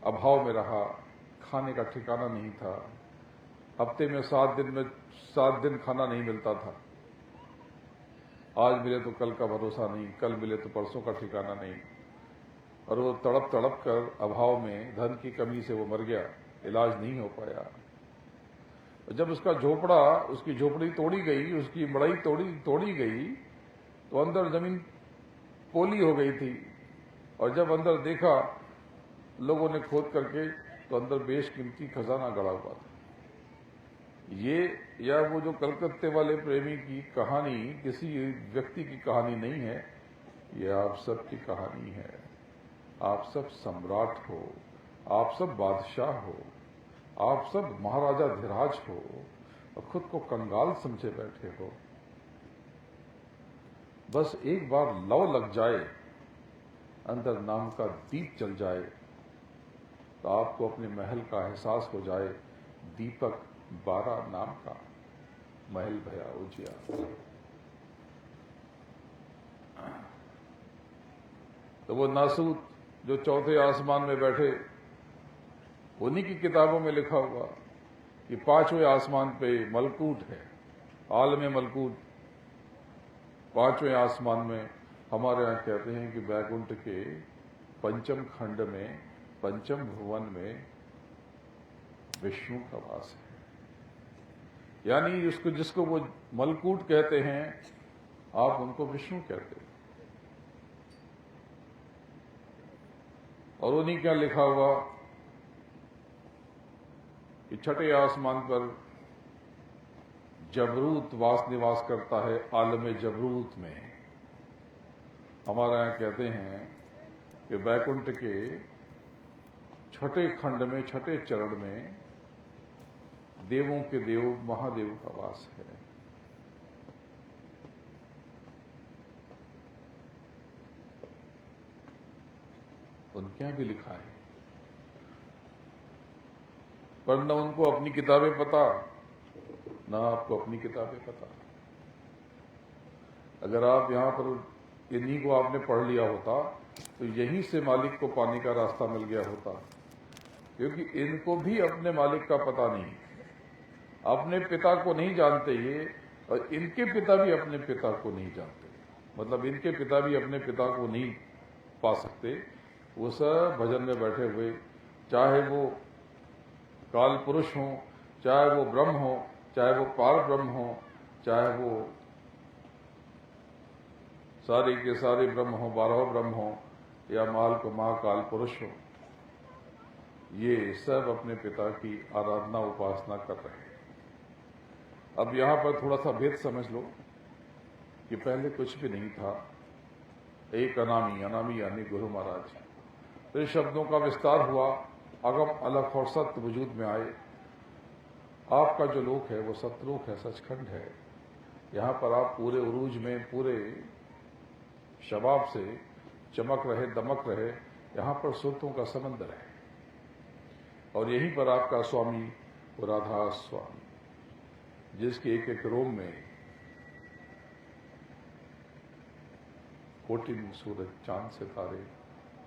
अभाव में रहा, खाने का ठिकाना नहीं था, हफ्ते में 7 दिन खाना नहीं मिलता था। आज मिले तो कल का भरोसा नहीं, कल मिले तो परसों का ठिकाना नहीं। और वो तड़प तड़प कर अभाव में, धन की कमी से वो मर गया, इलाज नहीं हो पाया। जब उसका झोपड़ा, उसकी झोपड़ी तोड़ी गई, उसकी मड़ई तोड़ी गई, तो अंदर जमीन पोली हो गई थी। और जब अंदर देखा लोगों ने खोद करके, तो अंदर बेशकीमती खजाना गड़ा हुआ था। ये या वो जो कलकत्ते वाले प्रेमी की कहानी किसी व्यक्ति की कहानी नहीं है, ये आप सब की कहानी है। आप सब सम्राट हो, आप सब बादशाह हो, आप सब महाराजा धीराज हो और खुद को कंगाल समझे बैठे हो। बस एक बार लौ लग जाए, अंदर नाम का दीप जल जाए, तो आपको अपने महल का एहसास हो जाए। दीपक 12 नाम का महल भया उजियार। तो वो नासूत जो चौथे आसमान में बैठे, उन्हीं की किताबों में लिखा हुआ कि 5वें आसमान पे मलकूट है, आलम मलकूट 5वें आसमान में। हमारे यहाँ कहते हैं कि बैकुंठ के 5म खंड में, 5म भुवन में विष्णु का वास है। यानी उसको, जिसको वो मलकूट कहते हैं, आप उनको विष्णु कहते हैं। और उन्हीं क्या लिखा हुआ कि 6ठे आसमान पर जबरूत वास निवास करता है, आलम जबरूत में। हमारे यहाँ कहते हैं कि बैकुंठ के 6ठे खंड में, 6ठे चरण में देवों के देव महादेव का वास है। उनके यहां भी लिखा है, पर न उनको अपनी किताबें पता, ना आपको अपनी किताबें पता। अगर आप यहां पर इन्हीं को आपने पढ़ लिया होता तो यहीं से मालिक को पाने का रास्ता मिल गया होता, क्योंकि इनको भी अपने मालिक का पता नहीं, अपने पिता को नहीं जानते ये, और इनके पिता भी अपने पिता को नहीं जानते। मतलब इनके पिता भी अपने पिता को नहीं पा सकते। वो सब भजन में बैठे हुए, चाहे वो काल पुरुष हो, चाहे वो ब्रह्म हो, चाहे वो पार ब्रह्म हो, चाहे वो सारे के सारे ब्रह्म हो, 12 ब्रह्म हो, या माल को महाकाल पुरुष हो, ये सब अपने पिता की आराधना उपासना कर रहे हैं। अब यहां पर थोड़ा सा भेद समझ लो कि पहले कुछ भी नहीं था, एक अनामी, अनामी यानी गुरु महाराज। तो शब्दों का विस्तार हुआ, अगम अलग और सत्य वजूद में आए। आपका जो लोक है वो सतलोक है, सचखंड है। यहाँ पर आप पूरे उरूज में, पूरे शबाब से चमक रहे, दमक रहे। यहाँ पर सुरतों का समंदर है, और यहीं पर आपका स्वामी वो राधा स्वामी, जिसके एक एक रोम में कोटिन सूरज चांद सितारे,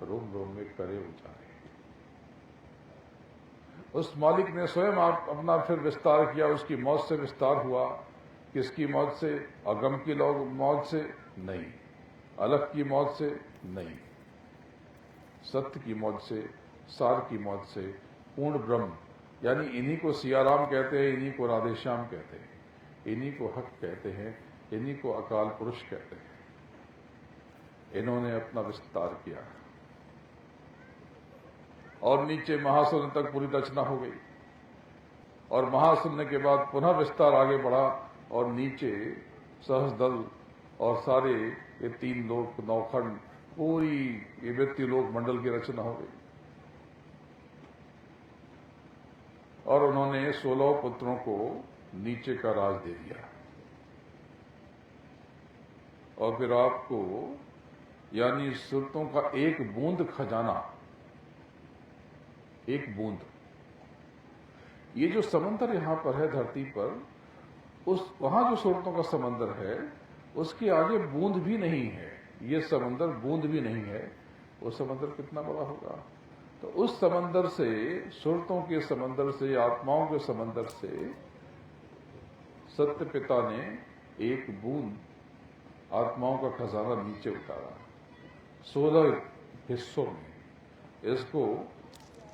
रोम रोम में करे उजारे। उस मालिक ने स्वयं आप अपना फिर विस्तार किया, उसकी मौत से विस्तार हुआ। किसकी मौत से? अगम की मौत से नहीं, अलग की मौत से नहीं, सत्य की मौत से, सार की मौत से, पूर्ण ब्रह्म। यानी इन्हीं को सियाराम कहते हैं, इन्हीं को राधेश्याम कहते हैं, इन्हीं को हक कहते हैं, इन्हीं को अकाल पुरुष कहते हैं। इन्होंने अपना विस्तार किया और नीचे महाशून्य तक पूरी रचना हो गई, और महाशून्य के बाद पुनः विस्तार आगे बढ़ा, और नीचे सहस्दल और सारे ये 3 लोक, 9 खंड, पूरी ये मृत्यु लोक मंडल की रचना हो गई। और उन्होंने 16 पुत्रों को नीचे का राज दे दिया। और फिर आपको यानी सुरतों का एक बूंद खजाना, एक बूंद, ये जो समंदर यहां पर है धरती पर, उस वहां जो सुरतों का समंदर है उसके आगे बूंद भी नहीं है। ये समंदर बूंद भी नहीं है। वो समंदर कितना बड़ा होगा? तो उस समंदर से, सुरतों के समंदर से, आत्माओं के समंदर से सत्य पिता ने एक बूंद आत्माओं का खजाना नीचे उतारा 16 हिस्सों में। इसको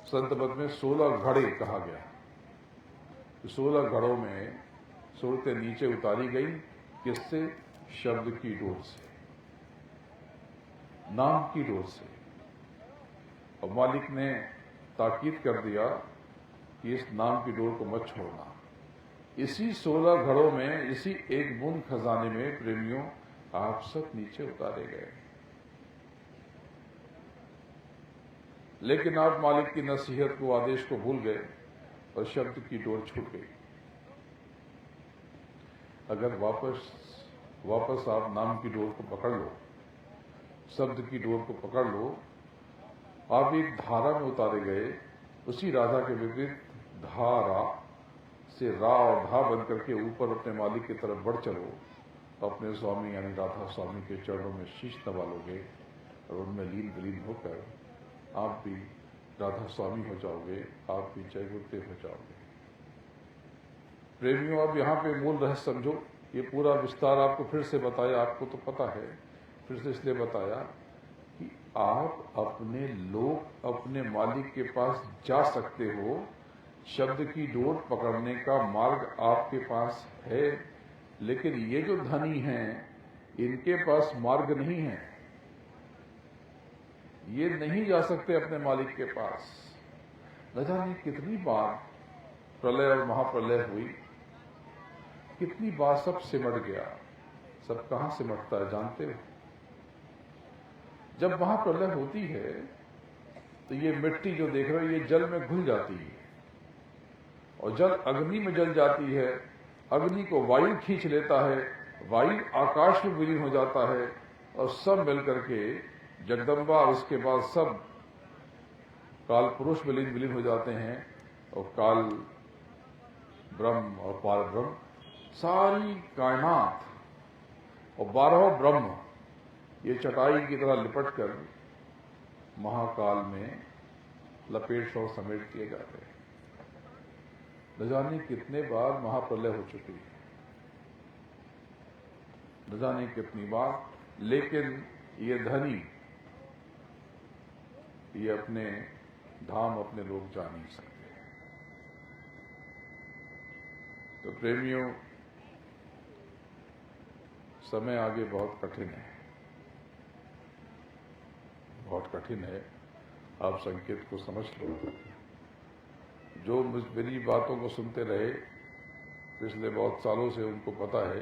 संत मत में 16 घड़े कहा गया। 16 घड़ों में सूरतें नीचे उतारी गई। किससे? शब्द की डोर से, नाम की डोर से। और मालिक ने ताकीद कर दिया कि इस नाम की डोर को मत छोड़ना। इसी 16 घड़ों में, इसी एक बूंद खजाने में प्रेमियों आप सब नीचे उतारे गए। लेकिन आप मालिक की नसीहत को, आदेश को भूल गए और शब्द की डोर छूट गई। अगर वापस आप नाम की डोर को पकड़ लो, शब्द की डोर को पकड़ लो, आप एक धारा में उतारे गए। उसी राधा के विपरीत धारा से रा और धा बन करके ऊपर अपने मालिक की तरफ बढ़ चलो, अपने स्वामी यानी राधा स्वामी के चरणों में शीश नवा लोगे और उनमें लीन विलीन होकर आप भी राधा स्वामी हो जाओगे, आप भी जय गुरुदेव हो जाओगे। प्रेमियों, अब यहाँ पे मूल रहस्य समझो। ये पूरा विस्तार आपको फिर से बताया, आपको तो पता है, फिर से इसलिए बताया कि आप अपने मालिक के पास जा सकते हो। शब्द की डोर पकड़ने का मार्ग आपके पास है, लेकिन ये जो धनी हैं, इनके पास मार्ग नहीं है। ये नहीं जा सकते अपने मालिक के पास। न जाने कितनी बार प्रलय और महाप्रलय हुई, कितनी बार सब सिमट गया। सब कहां सिमटता है जानते हो? जब महाप्रलय होती है तो ये मिट्टी जो देख रहे हो, ये जल में घुल जाती है और जल अग्नि में जल जाती है। अग्नि को वायु खींच लेता है, वायु आकाश में विलीन हो जाता है और सब मिलकर के जगदम्बा, उसके बाद सब काल पुरुष विलीन हो जाते हैं और काल ब्रह्म और पार ब्रह्म, सारी कायनात और 12 ब्रह्म ये चटाई की तरह लिपट कर महाकाल में लपेट और समेट दिए जाते हैं। न जाने कितने बार महाप्रलय हो चुकी है, न जाने कितनी बार, लेकिन ये धनी, ये अपने धाम, अपने लोग जा नहीं सकते। तो प्रेमियों, समय आगे बहुत कठिन है, बहुत कठिन है। आप संकेत को समझ लो। जो मेरी बातों को सुनते रहे पिछले बहुत सालों से, उनको पता है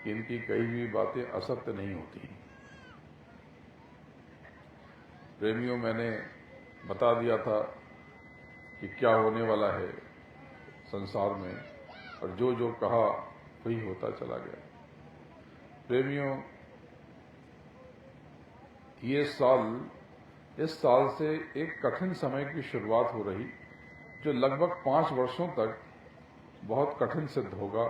कि इनकी कही हुई बातें असत्य नहीं होती। प्रेमियों, मैंने बता दिया था कि क्या होने वाला है संसार में, और जो जो कहा वही होता चला गया। प्रेमियों, इस साल से एक कठिन समय की शुरुआत हो रही, जो लगभग 5 वर्षों तक बहुत कठिन सिद्ध होगा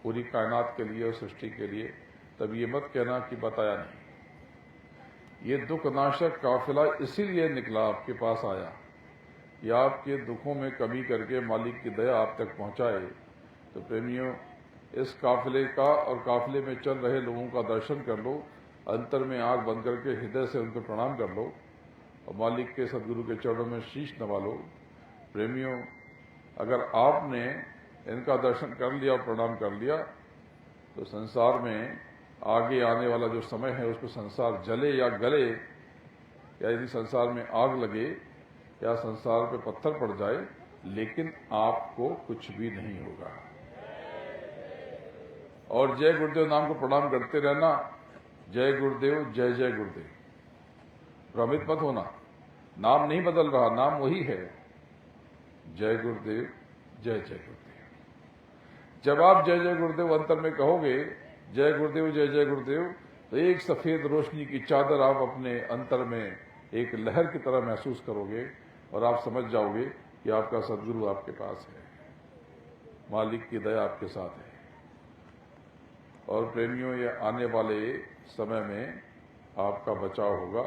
पूरी कायनात के लिए और सृष्टि के लिए। तब ये मत कहना कि बताया नहीं। ये दुखनाशक काफिला इसीलिए निकला, आपके पास आया कि आपके दुखों में कमी करके मालिक की दया आप तक पहुंचाए। तो प्रेमियों, इस काफिले का और काफिले में चल रहे लोगों का दर्शन कर लो, अंतर में आंख बंद करके हृदय से उनको प्रणाम कर लो और मालिक के सदगुरु के चरणों में शीश नवा लो। प्रेमियों, अगर आपने इनका दर्शन कर लिया और प्रणाम कर लिया तो संसार में आगे आने वाला जो समय है उसमें संसार जले या गले, या यदि संसार में आग लगे या संसार पे पत्थर पड़ जाए, लेकिन आपको कुछ भी नहीं होगा। और जय गुरुदेव नाम को प्रणाम करते रहना। जय गुरुदेव, जय जय गुरुदेव। भ्रमित मत होना, नाम नहीं बदल रहा, नाम वही है, जय गुरुदेव, जय जय गुरुदेव। जब आप जय जय गुरुदेव अंतर में कहोगे, जय गुरुदेव, जय जय गुरुदेव, तो एक सफेद रोशनी की चादर आप अपने अंतर में एक लहर की तरह महसूस करोगे और आप समझ जाओगे कि आपका सदगुरु आपके पास है, मालिक की दया आपके साथ है। और प्रेमियों, ये आने वाले समय में आपका बचाव होगा।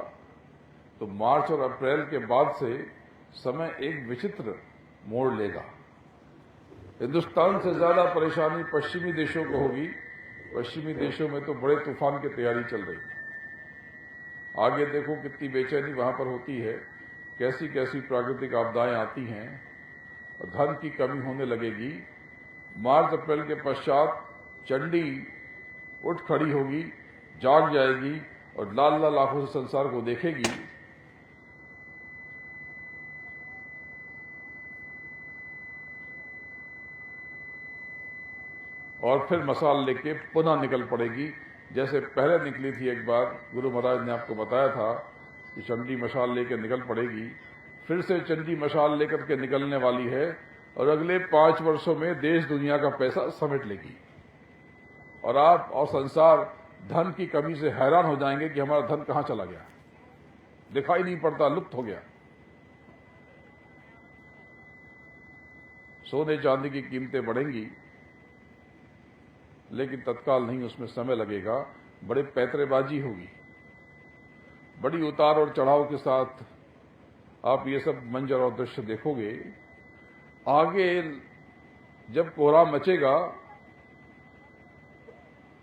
तो मार्च और अप्रैल के बाद से समय एक विचित्र मोड़ लेगा। हिंदुस्तान से ज्यादा परेशानी पश्चिमी देशों को होगी। पश्चिमी देशों में तो बड़े तूफान की तैयारी चल रही है। आगे देखो कितनी बेचैनी वहां पर होती है, कैसी कैसी प्राकृतिक आपदाएं आती हैं और धन की कमी होने लगेगी। मार्च अप्रैल के पश्चात चंडी उठ खड़ी होगी, जाग जाएगी और लाल लाल आंखों से संसार को देखेगी। और फिर मशाल लेके पुनः निकल पड़ेगी, जैसे पहले निकली थी एक बार। गुरु महाराज ने आपको बताया था कि चंडी मशाल लेकर निकल पड़ेगी, फिर से चंडी मशाल लेकर के निकलने वाली है और अगले 5 वर्षों में देश दुनिया का पैसा समेट लेगी। और आप और संसार धन की कमी से हैरान हो जाएंगे कि हमारा धन कहां चला गया, दिखाई नहीं पड़ता, लुप्त हो गया। सोने चांदी की कीमतें बढ़ेंगी, लेकिन तत्काल नहीं, उसमें समय लगेगा। बड़े पैतरेबाजी होगी, बड़ी उतार और चढ़ाव के साथ आप ये सब मंजर और दृश्य देखोगे। आगे जब कोहरा मचेगा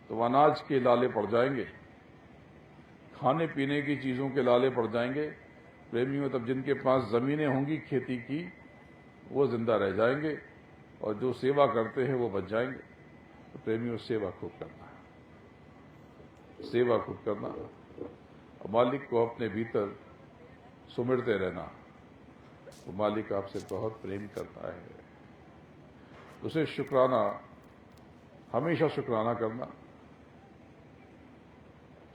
तो अनाज के लाले पड़ जाएंगे, खाने पीने की चीजों के लाले पड़ जाएंगे। प्रेमियों, तब जिनके पास जमीनें होंगी खेती की, वो जिंदा रह जाएंगे और जो सेवा करते हैं वो बच जाएंगे। तो प्रेमियों, सेवा खूब करना, सेवा खूब करना, मालिक को अपने भीतर सुमिरते रहना। तो मालिक आपसे बहुत प्रेम करता है, उसे शुक्राना, हमेशा शुक्राना करना।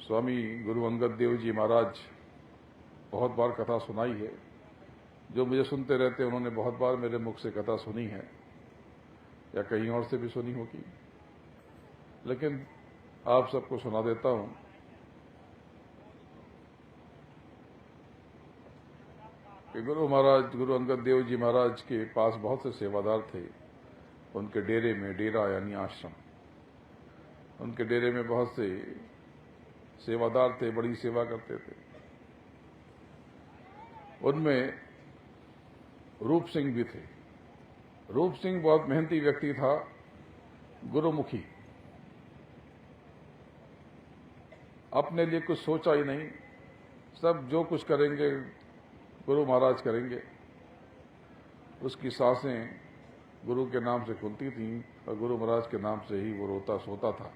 स्वामी गुरु अंगद देव जी महाराज बहुत बार कथा सुनाई है, जो मुझे सुनते रहते हैं, उन्होंने बहुत बार मेरे मुख से कथा सुनी है या कहीं और से भी सुनी होगी, लेकिन आप सबको सुना देता हूं। कि गुरु अंगद देव जी महाराज के पास बहुत से सेवादार थे। उनके डेरे में, डेरा यानी आश्रम, उनके डेरे में बहुत से सेवादार थे, बड़ी सेवा करते थे। उनमें रूप सिंह भी थे। रूप सिंह बहुत मेहनती व्यक्ति था, गुरुमुखी, अपने लिए कुछ सोचा ही नहीं, सब जो कुछ करेंगे गुरु महाराज करेंगे। उसकी सांसें गुरु के नाम से खुलती थीं और गुरु महाराज के नाम से ही वो रोता सोता था।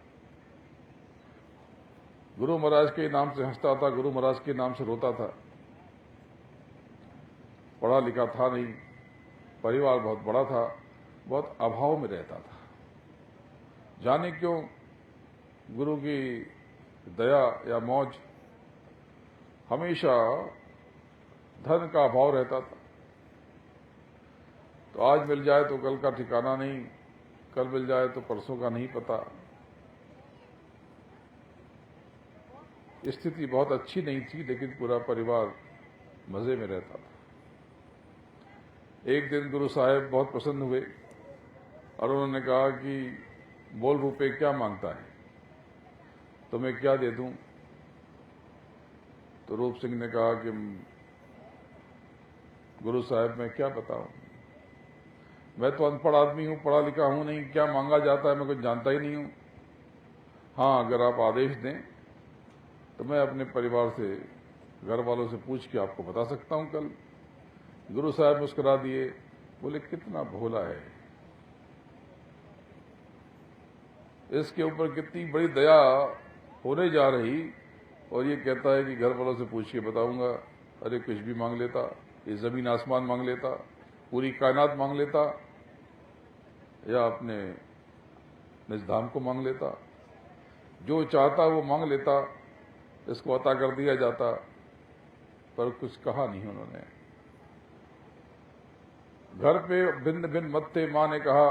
गुरु महाराज के नाम से हंसता था, गुरु महाराज के नाम से रोता था। पढ़ा लिखा था नहीं, परिवार बहुत बड़ा था, बहुत अभाव में रहता था। जाने क्यों गुरु की दया या मौज, हमेशा धन का अभाव रहता था। तो आज मिल जाए तो कल का ठिकाना नहीं, कल मिल जाए तो परसों का नहीं पता। स्थिति बहुत अच्छी नहीं थी, लेकिन पूरा परिवार मजे में रहता था। एक दिन गुरु साहब बहुत प्रसन्न हुए और उन्होंने कहा कि बोल रुपए क्या मांगता है, तो मैं क्या दे दूं? तो रूप सिंह ने कहा कि गुरु साहब मैं क्या बताऊं, मैं तो अनपढ़ आदमी हूं, पढ़ा लिखा हूं नहीं, क्या मांगा जाता है मैं कुछ जानता ही नहीं हूं। हाँ, अगर आप आदेश दें तो मैं अपने परिवार से, घर वालों से पूछ के आपको बता सकता हूं कल। गुरु साहब मुस्कुरा दिए, बोले कितना भोला है, इसके ऊपर कितनी बड़ी दया होने जा रही, और ये कहता है कि घर वालों से पूछ के बताऊंगा। अरे कुछ भी मांग लेता, ये जमीन आसमान मांग लेता, पूरी कायनात मांग लेता, या अपने निजधाम को मांग लेता, जो चाहता वो मांग लेता, इसको अता कर दिया जाता। पर कुछ कहा नहीं उन्होंने। घर पे भिन्न भिन्न मत थे। मां ने कहा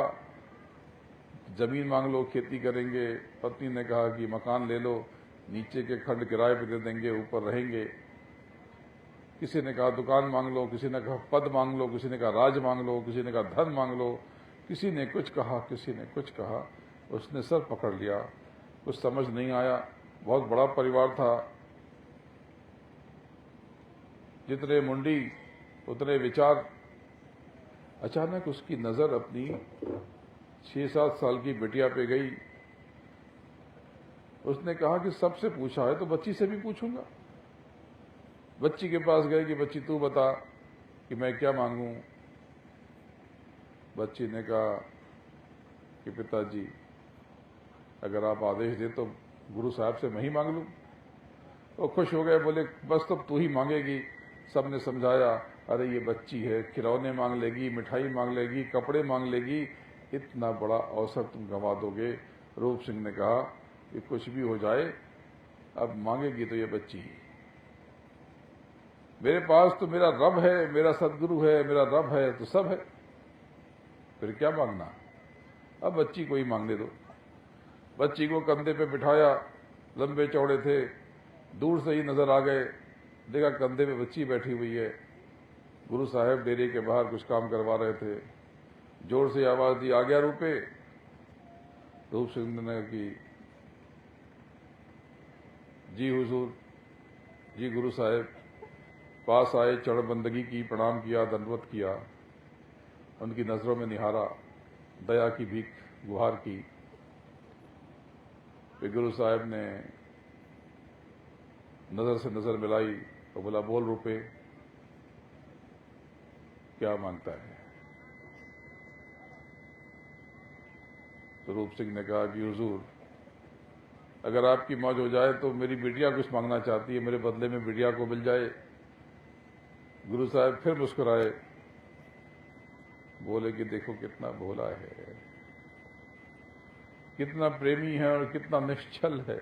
जमीन मांग लो, खेती करेंगे। पत्नी ने कहा कि मकान ले लो, नीचे के खंड किराए पे दे देंगे, ऊपर रहेंगे। किसी ने कहा दुकान मांग लो, किसी ने कहा पद मांग लो, किसी ने कहा राज मांग लो, किसी ने कहा धन मांग लो, किसी ने कुछ कहा, किसी ने कुछ कहा। उसने सर पकड़ लिया, कुछ समझ नहीं आया। बहुत बड़ा परिवार था, जितने मुंडी उतने विचार। अचानक उसकी नजर अपनी 6-7 साल की बिटिया पे गई। उसने कहा कि सबसे पूछा है तो बच्ची से भी पूछूंगा। बच्ची के पास गए कि बच्ची तू बता कि मैं क्या मांगूं। बच्ची ने कहा कि पिताजी अगर आप आदेश दे तो गुरु साहब से मैं ही मांग लूं। वो खुश हो गए, बोले बस तो तू ही मांगेगी। सबने समझाया, अरे ये बच्ची है, खिलौने मांग लेगी, मिठाई मांग लेगी, कपड़े मांग लेगी, इतना बड़ा अवसर तुम गंवा दोगे। रूप सिंह ने कहा कि कुछ भी हो जाए, अब मांगेगी तो ये बच्ची ही। मेरे पास तो मेरा रब है, मेरा सदगुरु है, मेरा रब है तो सब है, फिर क्या मांगना। अब बच्ची को ही मांगने दो। बच्ची को कंधे पे बिठाया, लंबे चौड़े थे, दूर से ही नजर आ गए, देखा कंधे पे बच्ची बैठी हुई है। गुरु साहब डेरे के बाहर कुछ काम करवा रहे थे, जोर से आवाज दी, आ गया रूपे। रूप सिंह ने की, जी हुजूर, जी गुरु साहब। पास आए, चढ़ बंदगी की, प्रणाम किया, दंडवत किया, उनकी नजरों में निहारा, दया की भीख गुहार की। फिर गुरु साहब ने नजर से नजर मिलाई और बोला, बोल रूपे, क्या मांगता है। तो रूप सिंह ने कहा कि हुजूर, अगर आपकी मौज हो जाए तो मेरी बिटिया कुछ मांगना चाहती है, मेरे बदले में बिटिया को मिल जाए। गुरु साहब फिर मुस्कुराए, बोले कि देखो कितना भोला है, कितना प्रेमी है और कितना निश्चल है।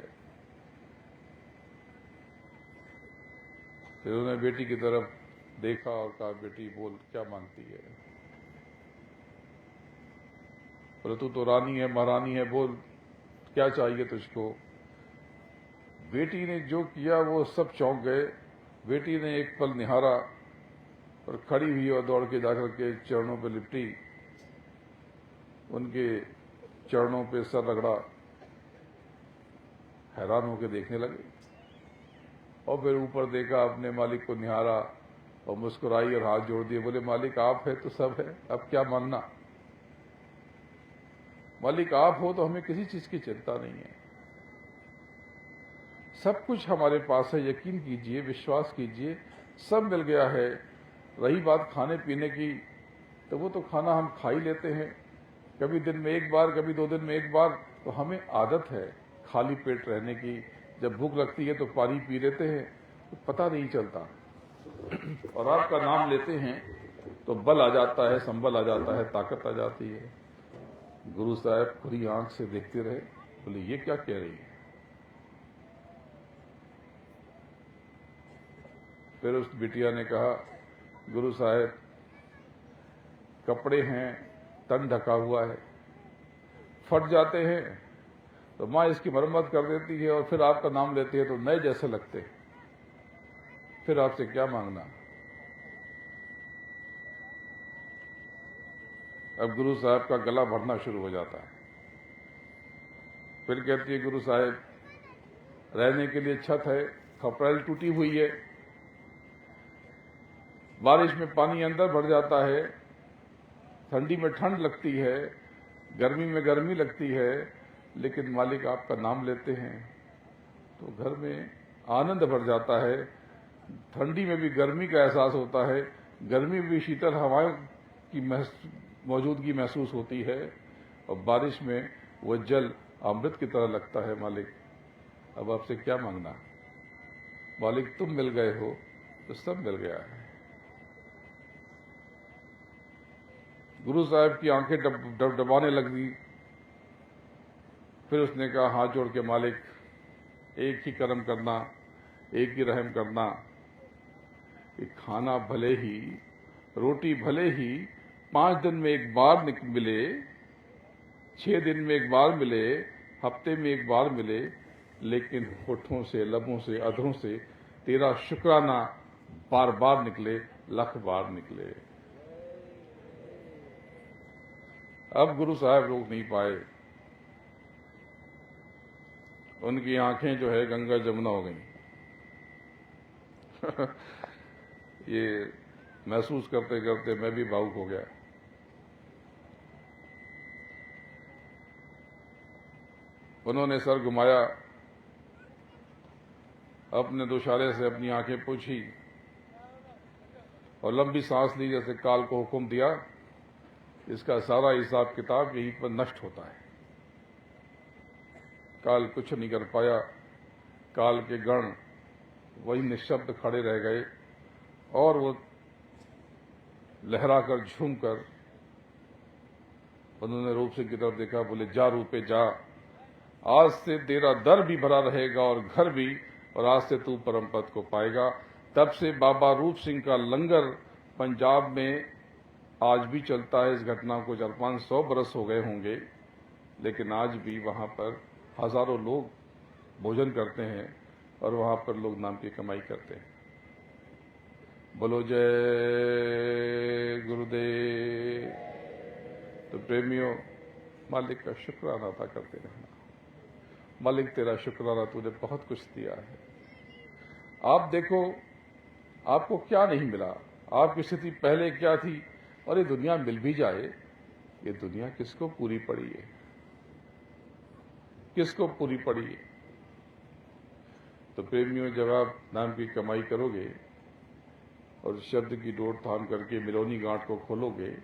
फिर उन्होंने बेटी की तरफ देखा और कहा, बेटी बोल, क्या मांगती है। बोले, तू तो रानी है, महारानी है, बोल क्या चाहिए तुझको। बेटी ने जो किया वो सब चौंक गए। बेटी ने एक पल निहारा और खड़ी हुई और दौड़ के जाकर के चरणों पे लिपटी, उनके चरणों पे सर रगड़ा, हैरान होकर देखने लगे। और फिर ऊपर देखा, अपने मालिक को निहारा और मुस्कुराई और हाथ जोड़ दिए, बोले, मालिक आप है तो सब है, अब क्या मांगना। मालिक आप हो तो हमें किसी चीज की चिंता नहीं है, सब कुछ हमारे पास है, यकीन कीजिए, विश्वास कीजिए, सब मिल गया है। रही बात खाने पीने की, तो वो तो खाना हम खा ही लेते हैं, कभी दिन में एक बार, कभी 2 दिन में एक बार, तो हमें आदत है खाली पेट रहने की। जब भूख लगती है तो पानी पी लेते हैं, तो पता नहीं चलता। और आपका नाम लेते हैं तो बल आ जाता है, संबल आ जाता है, ताकत आ जाती है। गुरु साहब खुली आंख से देखते रहे, बोले, ये क्या कह रही है। फिर उस बिटिया ने कहा, गुरु साहब, कपड़े हैं, तन ढका हुआ है, फट जाते हैं तो माँ इसकी मरम्मत कर देती है और फिर आपका नाम लेती है तो नए जैसे लगते हैं, फिर आपसे क्या मांगना। अब गुरु साहब का गला भरना शुरू हो जाता है। फिर कहती है, गुरु साहब, रहने के लिए छत है, खपरेल टूटी हुई है, बारिश में पानी अंदर भर जाता है, ठंडी में ठंड लगती है, गर्मी में गर्मी लगती है, लेकिन मालिक आपका नाम लेते हैं तो घर में आनंद भर जाता है। ठंडी में भी गर्मी का एहसास होता है, गर्मी में भी शीतल हवाओं की मौजूदगी महसूस होती है, और बारिश में वह जल अमृत की तरह लगता है। मालिक अब आपसे क्या मांगना। मालिक तुम मिल गए हो तो सब मिल गया है। गुरु साहब की आंखें डबडबाने लगी। फिर उसने कहा, हाथ जोड़ के, मालिक एक ही कर्म करना, एक ही रहम करना कि खाना भले ही, रोटी भले ही 5 दिन में एक बार मिले, 6 दिन में एक बार मिले, हफ्ते में एक बार मिले, लेकिन होठों से, लबों से, अधरों से तेरा शुक्राना बार बार निकले, लाख बार निकले। अब गुरु साहब रोक नहीं पाए, उनकी आंखें जो है गंगा जमुना हो गई। ये महसूस करते करते मैं भी भावुक हो गया। उन्होंने सर घुमाया, अपने 2 इशारे से अपनी आंखें पोंछी और लंबी सांस ली, जैसे काल को हुक्म दिया, इसका सारा हिसाब किताब यहीं पर नष्ट होता है। काल कुछ नहीं कर पाया। काल के गण वही निशब्द खड़े रह गए और वो लहराकर, झूमकर उन्होंने रूप सिंह की तरफ देखा, बोले, जा रूपे जा, आज से तेरा दर भी भरा रहेगा और घर भी, और आज से तू परम पद को पाएगा। तब से बाबा रूप सिंह का लंगर पंजाब में आज भी चलता है। इस घटना को 400-500 बरस हो गए होंगे, लेकिन आज भी वहां पर हजारों लोग भोजन करते हैं और वहां पर लोग नाम की कमाई करते हैं। बोलो जय गुरुदेव। तो प्रेमियों, मालिक का शुक्राना अदा करते रहना। मालिक तेरा शुक्राना, तूने बहुत कुछ दिया है। आप देखो आपको क्या नहीं मिला, आपकी स्थिति पहले क्या थी, और ये दुनिया मिल भी जाए, ये दुनिया किसको पूरी पड़ी है, किसको पूरी पड़ी है। तो प्रेमियों, जब आप नाम की कमाई करोगे और शब्द की डोर थाम करके मिलोनी गांठ को खोलोगे,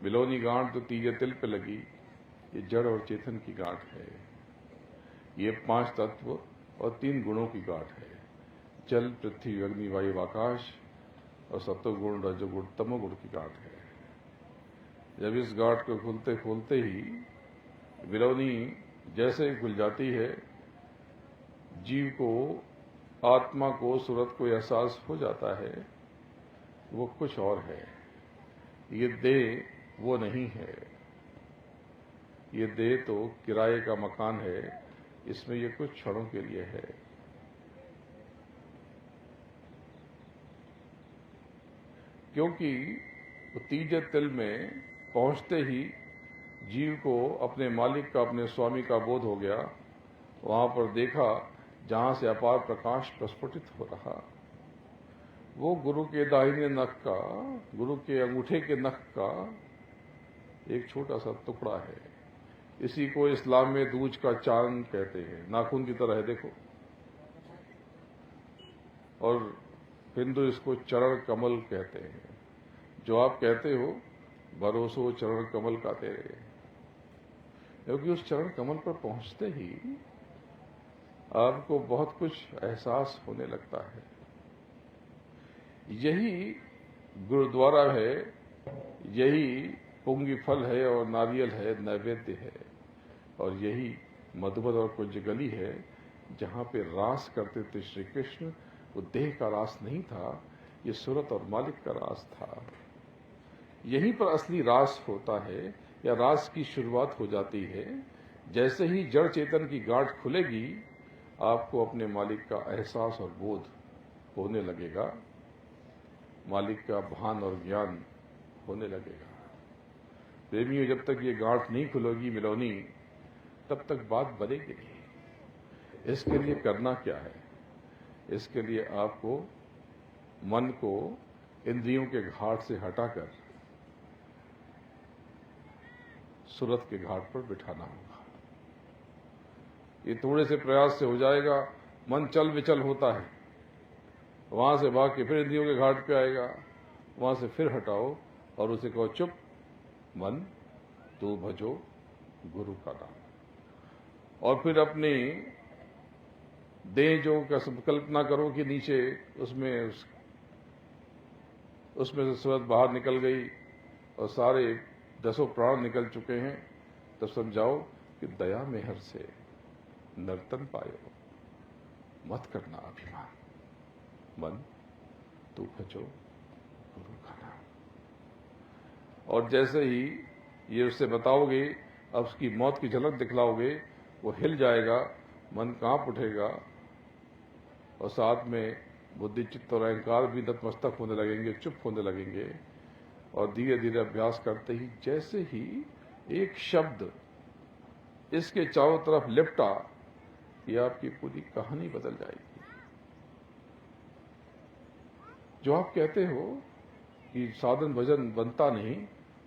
मिलोनी गांठ तो तीजे तिल पे लगी, ये जड़ और चेतन की गांठ है। ये 5 तत्व और 3 गुणों की गांठ है। जल, पृथ्वी, अग्नि, वायु, आकाश, और सत्वगुण, रजोगुण, तमोगुण की गांठ है। जब इस गांठ को खोलते खोलते ही विलोनी जैसे खुल जाती है, जीव को, आत्मा को, सूरत को एहसास हो जाता है वो कुछ और है। ये देह वो नहीं है। ये देह तो किराए का मकान है, इसमें ये कुछ क्षणों के लिए है। क्योंकि तीजे तिल में पहुंचते ही जीव को अपने मालिक का, अपने स्वामी का बोध हो गया। वहां पर देखा जहां से अपार प्रकाश प्रस्फुटित हो रहा, वो गुरु के दाहिने नख का, गुरु के अंगूठे के नख का एक छोटा सा टुकड़ा है। इसी को इस्लाम में दूज का चांद कहते हैं, नाखून की तरह है, देखो। और हिंदू इसको चरण कमल कहते हैं। जो आप कहते हो भरोसो चरण कमल का तेरे, क्योंकि उस चरण कमल पर पहुंचते ही आपको बहुत कुछ एहसास होने लगता है। यही गुरुद्वारा है, यही पुंगी फल है और नारियल है, नैवेद्य है, और यही मधुबन और कुंज गली है जहां पे रास करते थे श्री कृष्ण। वो देह का रास नहीं था, ये सूरत और मालिक का रास था। यहीं पर असली रास होता है, या रास की शुरुआत हो जाती है। जैसे ही जड़ चेतन की गांठ खुलेगी, आपको अपने मालिक का एहसास और बोध होने लगेगा, मालिक का भान और ज्ञान होने लगेगा। प्रेमियों, जब तक ये गांठ नहीं खुलेगी मिलोनी, तब तक बात बनेगी नहीं। इसके लिए करना क्या है? इसके लिए आपको मन को इंद्रियों के घाट से हटाकर सूरत के घाट पर बिठाना होगा। ये थोड़े से प्रयास से हो जाएगा। मन चल विचल होता है, वहां से भाग के फिर इंद्रियों के घाट पे आएगा, वहां से फिर हटाओ और उसे कहो, चुप मन, तू भजो गुरु का नाम। और फिर अपनी देह जो कल्पना करो कि नीचे उसमें से सूरत बाहर निकल गई और सारे 10 प्राण निकल चुके हैं, तो समझाओ कि दया मेहर से नर्तन पायो, मत करना अभिमान, मन तू भजो गुरु का नाम। और जैसे ही ये उससे बताओगे, अब उसकी मौत की झलक दिखलाओगे, वो हिल जाएगा, मन कांप उठेगा, और साथ में बुद्धि, चित्त और अहंकार भी नतमस्तक होने लगेंगे, चुप होने लगेंगे। और धीरे धीरे अभ्यास करते ही जैसे ही एक शब्द इसके चारों तरफ लिपटा, ये आपकी पूरी कहानी बदल जाएगी। जो आप कहते हो कि साधन भजन बनता नहीं,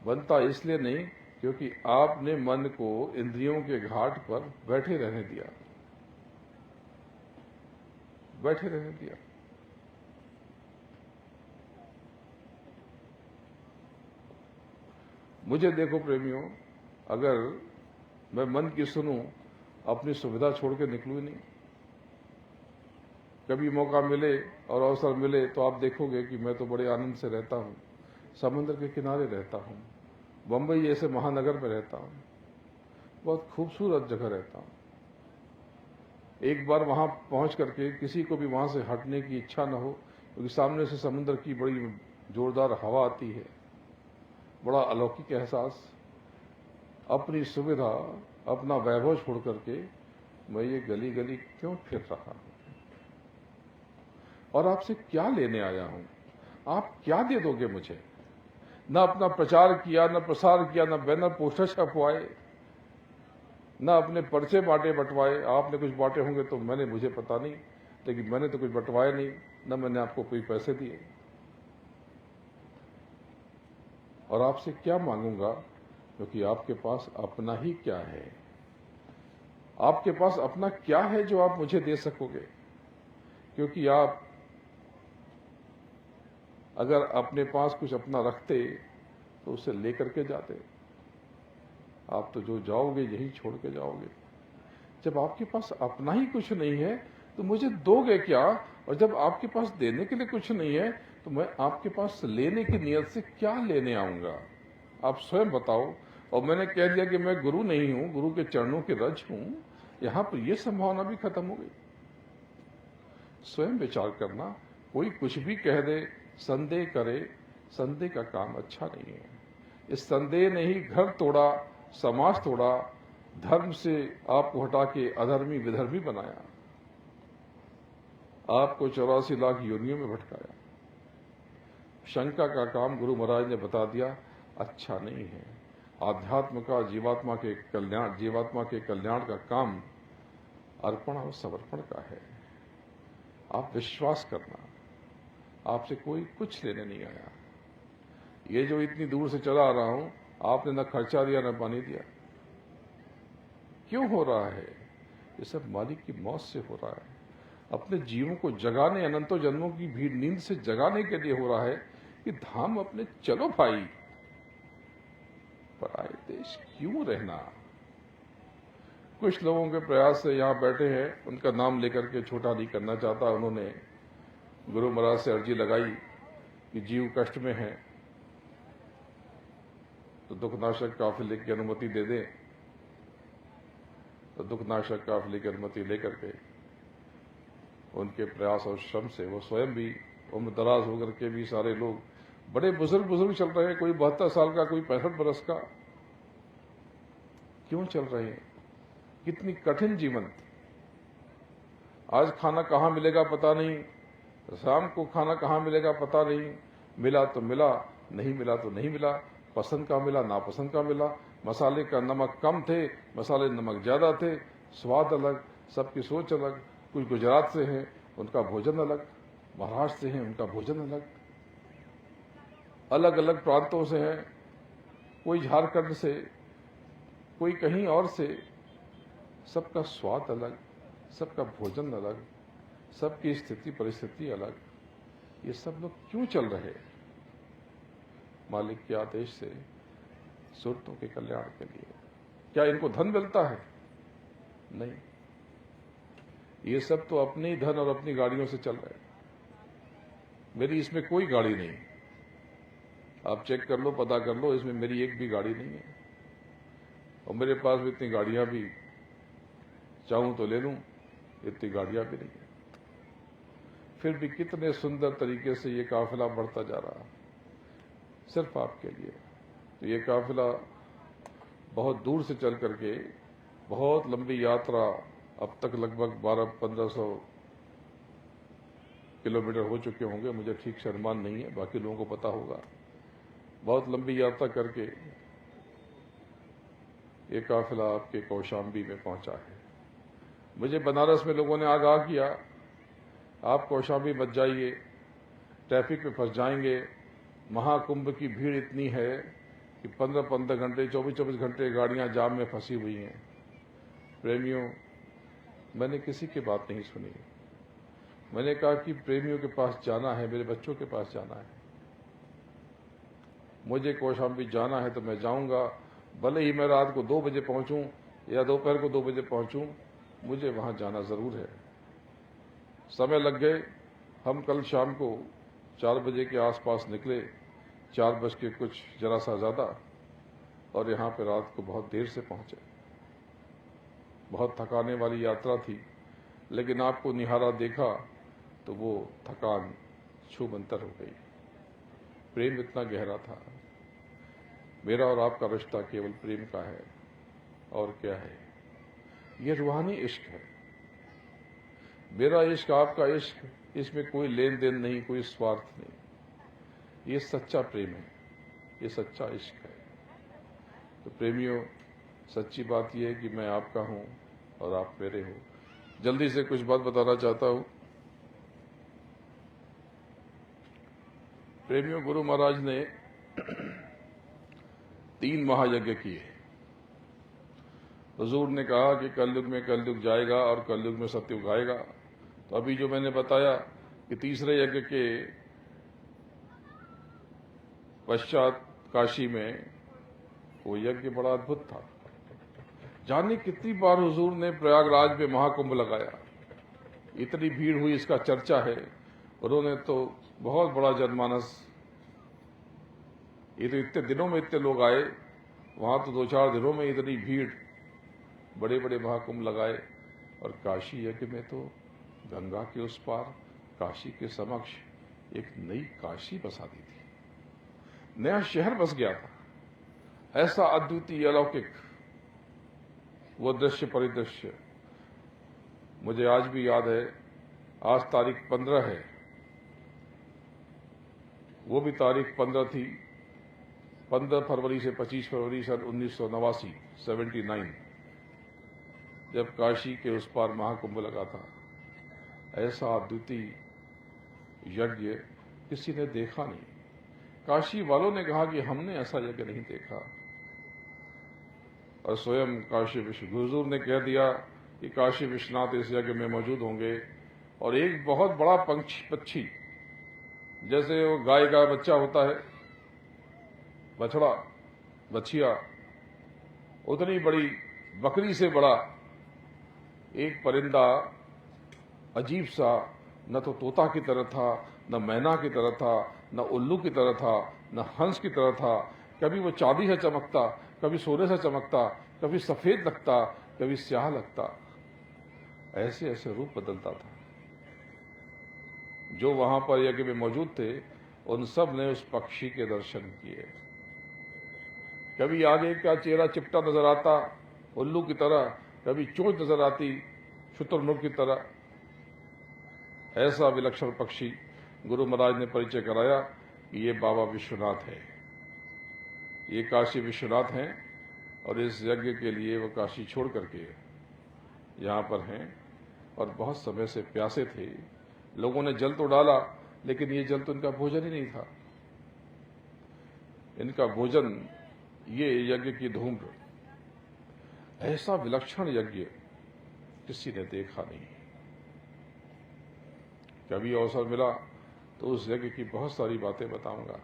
बनता इसलिए नहीं क्योंकि आपने मन को इंद्रियों के घाट पर बैठे रहने दिया, बैठे रहने दिया। मुझे देखो प्रेमियों, अगर मैं मन की सुनूं, अपनी सुविधा छोड़ के निकलूं नहीं। कभी मौका मिले और अवसर मिले तो आप देखोगे कि मैं तो बड़े आनंद से रहता हूं, समुद्र के किनारे रहता हूं, बंबई जैसे महानगर में रहता हूं, बहुत खूबसूरत जगह रहता हूं, एक बार वहां पहुंच करके किसी को भी वहां से हटने की इच्छा न हो, क्योंकि सामने से समुद्र की बड़ी जोरदार हवा आती है, बड़ा अलौकिक एहसास। अपनी सुविधा, अपना वैभव छोड़ करके मैं ये गली गली क्यों फिर रहा हूं, और आपसे क्या लेने आया हूं? आप क्या दे दोगे मुझे? न अपना प्रचार किया, न प्रसार किया, न बैनर पोस्टर छपवाए, न अपने पर्चे बांटे बंटवाए। आपने कुछ बांटे होंगे तो मुझे पता नहीं, लेकिन मैंने तो कुछ बंटवाए नहीं, न मैंने आपको कोई पैसे दिए। और आपसे क्या मांगूंगा, क्योंकि आपके पास अपना ही क्या है? आपके पास अपना क्या है जो आप मुझे दे सकोगे? क्योंकि आप अगर अपने पास कुछ अपना रखते तो उसे लेकर के जाते। आप तो जो जाओगे यही छोड़ के जाओगे। जब आपके पास अपना ही कुछ नहीं है तो मुझे दोगे क्या? और जब आपके पास देने के लिए कुछ नहीं है तो मैं आपके पास लेने की नियत से क्या लेने आऊंगा? आप स्वयं बताओ। और मैंने कह दिया कि मैं गुरु नहीं हूं, गुरु के चरणों के रज हूं, यहां पर यह संभावना भी खत्म हो गई। स्वयं विचार करना। कोई कुछ भी कह दे, संदेह करे, संदेह का काम अच्छा नहीं है। इस संदेह ने ही घर तोड़ा, समाज तोड़ा, धर्म से आपको हटा के अधर्मी विधर्मी बनाया, आपको 84 लाख योनियों में भटकाया। शंका का काम गुरु महाराज ने बता दिया अच्छा नहीं है। आध्यात्म का, जीवात्मा के कल्याण का काम अर्पण और समर्पण का है। आप विश्वास करना, आपसे कोई कुछ लेने नहीं आया। ये जो इतनी दूर से चला आ रहा हूं, आपने न खर्चा दिया न पानी दिया। क्यों हो रहा है? ये सब मालिक की मौत से हो रहा है। अपने जीवों को जगाने, अनंतों जन्मों की भीड़ नींद से जगाने के लिए हो रहा है कि धाम अपने चलो भाई, पराए देश क्यों रहना। कुछ लोगों के प्रयास से यहां बैठे हैं, उनका नाम लेकर के छोटा नहीं करना चाहता। उन्होंने गुरु महाराज से अर्जी लगाई कि जीव कष्ट में है तो दुखनाशक काफिले की अनुमति दे दें। तो दुखनाशक काफिले की अनुमति लेकर के उनके प्रयास और श्रम से वो स्वयं भी उम्र दराज होकर के भी सारे लोग बड़े बुजुर्ग चल रहे हैं। कोई 72 साल का, कोई 65 बरस का। क्यों चल रहे हैं? कितनी कठिन जीवन। आज खाना कहां मिलेगा पता नहीं, शाम को खाना कहां मिलेगा पता नहीं। मिला तो मिला, नहीं मिला तो नहीं मिला। पसंद का मिला, नापसंद का मिला। मसाले का नमक कम थे, मसाले नमक ज्यादा थे। स्वाद अलग, सबकी सोच अलग। कुछ गुजरात से हैं, उनका भोजन अलग। महाराष्ट्र से हैं, उनका भोजन अलग। अलग अलग प्रांतों से हैं, कोई झारखंड से, कोई कहीं और से। सबका स्वाद अलग, सबका भोजन अलग, सबकी स्थिति परिस्थिति अलग। ये सब लोग क्यों चल रहे? मालिक के आदेश से, सुरतों के कल्याण के लिए। क्या इनको धन मिलता है? नहीं। ये सब तो अपने ही धन और अपनी गाड़ियों से चल रहे हैं। मेरी इसमें कोई गाड़ी नहीं। आप चेक कर लो, पता कर लो, इसमें मेरी एक भी गाड़ी नहीं है। और मेरे पास भी इतनी गाड़ियां भी चाहूं तो ले लूं, इतनी गाड़ियां भी नहीं है। फिर भी कितने सुंदर तरीके से ये काफिला बढ़ता जा रहा है, सिर्फ आपके लिए। तो ये काफिला बहुत दूर से चल करके, बहुत लंबी यात्रा, अब तक लगभग 1200-1500 किलोमीटर हो चुके होंगे, मुझे ठीक से अनुमान नहीं है, बाकी लोगों को पता होगा। बहुत लंबी यात्रा करके ये काफिला आपके कौशाम्बी में पहुंचा है। मुझे बनारस में लोगों ने आगाह किया, आप कौशाम्बी मत जाइए, ट्रैफिक में फंस जाएंगे। महाकुंभ की भीड़ इतनी है कि 15-15 घंटे, 24-24 घंटे गाड़ियां जाम में फंसी हुई हैं। प्रेमियों, मैंने किसी की बात नहीं सुनी। मैंने कहा कि प्रेमियों के पास जाना है, मेरे बच्चों के पास जाना है। मुझे कौशाम्बी जाना है तो मैं जाऊंगा, भले ही मैं रात को 2 बजे पहुंचूं या दोपहर को 2 बजे पहुंचूं, मुझे वहां जाना जरूर है। समय लग गए। हम कल शाम को 4 बजे के आसपास निकले, 4 बज के कुछ जरा सा ज्यादा, और यहां पे रात को बहुत देर से पहुंचे। बहुत थकाने वाली यात्रा थी। लेकिन आपको निहारा देखा तो वो थकान छूमंतर हो गई। प्रेम इतना गहरा था। मेरा और आपका रिश्ता केवल प्रेम का है, और क्या है? ये रूहानी इश्क है। मेरा इश्क, आपका इश्क, इसमें कोई लेन देन नहीं, कोई स्वार्थ नहीं। ये सच्चा प्रेम है, ये सच्चा इश्क है। तो प्रेमियों, सच्ची बात यह है कि मैं आपका हूं और आप मेरे हो। जल्दी से कुछ बात बताना चाहता हूं। प्रेमियों, गुरु महाराज ने 3 महायज्ञ किए। हुजूर ने कहा कि कलयुग में कलयुग जाएगा और कलयुग में सतयुग आएगा। तो अभी जो मैंने बताया कि तीसरे यज्ञ के पश्चात काशी में वो यज्ञ बड़ा अद्भुत था। जाने कितनी बार हुजूर ने प्रयागराज में महाकुंभ लगाया, इतनी भीड़ हुई, इसका चर्चा है। उन्होंने तो बहुत बड़ा जनमानस, ये तो इतने दिनों में इतने लोग आए, वहां तो 2-4 दिनों में इतनी भीड़, बड़े बड़े महाकुंभ लगाए। और काशी यज्ञ में तो गंगा के उस पार काशी के समक्ष एक नई काशी बसा दी थी, नया शहर बस गया था। ऐसा अद्वितीय अलौकिक वो दृश्य परिदृश्य मुझे आज भी याद है। आज तारीख 15 है, वो भी तारीख 15 थी, 15 फरवरी से 25 फरवरी सन 1989, 79, जब काशी के उस पार महाकुंभ लगा था। ऐसा अद्वितीय यज्ञ किसी ने देखा नहीं। काशी वालों ने कहा कि हमने ऐसा यज्ञ नहीं देखा, और स्वयं काशी विश्व हुजूर ने कह दिया कि काशी विश्वनाथ इस यज्ञ में मौजूद होंगे। और एक बहुत बड़ा पक्षी, जैसे वो गाय का बच्चा होता है, बछड़ा, बछिया, उतनी बड़ी बकरी से बड़ा एक परिंदा, अजीब सा, न तो तोता की तरह था, न मैना की तरह था, न उल्लू की तरह था, न हंस की तरह था। कभी वो चांदी से चमकता, कभी सोने से चमकता, कभी सफेद लगता, कभी स्याह लगता। ऐसे ऐसे रूप बदलता था। जो वहां पर यज्ञ में मौजूद थे, उन सब ने उस पक्षी के दर्शन किए। कभी आगे का चेहरा चिपटा नजर आता उल्लू की तरह, कभी चोंच नजर आती शुतुरमुर्ग की तरह। ऐसा विलक्षण पक्षी गुरु महाराज ने परिचय कराया कि ये बाबा विश्वनाथ है, ये काशी विश्वनाथ हैं। और इस यज्ञ के लिए वो काशी छोड़ करके यहाँ पर हैं, और बहुत समय से प्यासे थे। लोगों ने जल तो डाला, लेकिन ये जल तो इनका भोजन ही नहीं था। इनका भोजन ये यज्ञ की धूम्र। ऐसा विलक्षण यज्ञ किसी ने देखा नहीं। कभी अवसर मिला तो उस यज्ञ की बहुत सारी बातें बताऊंगा।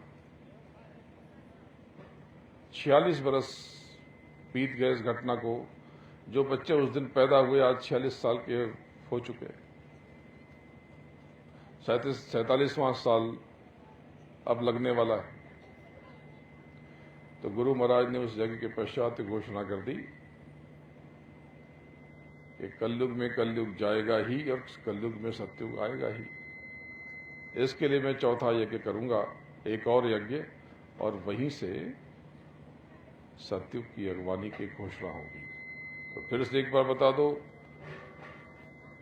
46 बरस बीत गए इस घटना को। जो बच्चे उस दिन पैदा हुए आज 46 साल के हो चुके। 47वां साल अब लगने वाला है। तो गुरु महाराज ने उस यज्ञ के पश्चात घोषणा कर दी कि कलयुग में कलयुग जाएगा ही और कलयुग में सतयुग आएगा ही। इसके लिए मैं चौथा यज्ञ करूंगा, एक और यज्ञ, और वहीं से सतयुग की अगवानी की घोषणा होगी। तो फिर से एक बार बता दो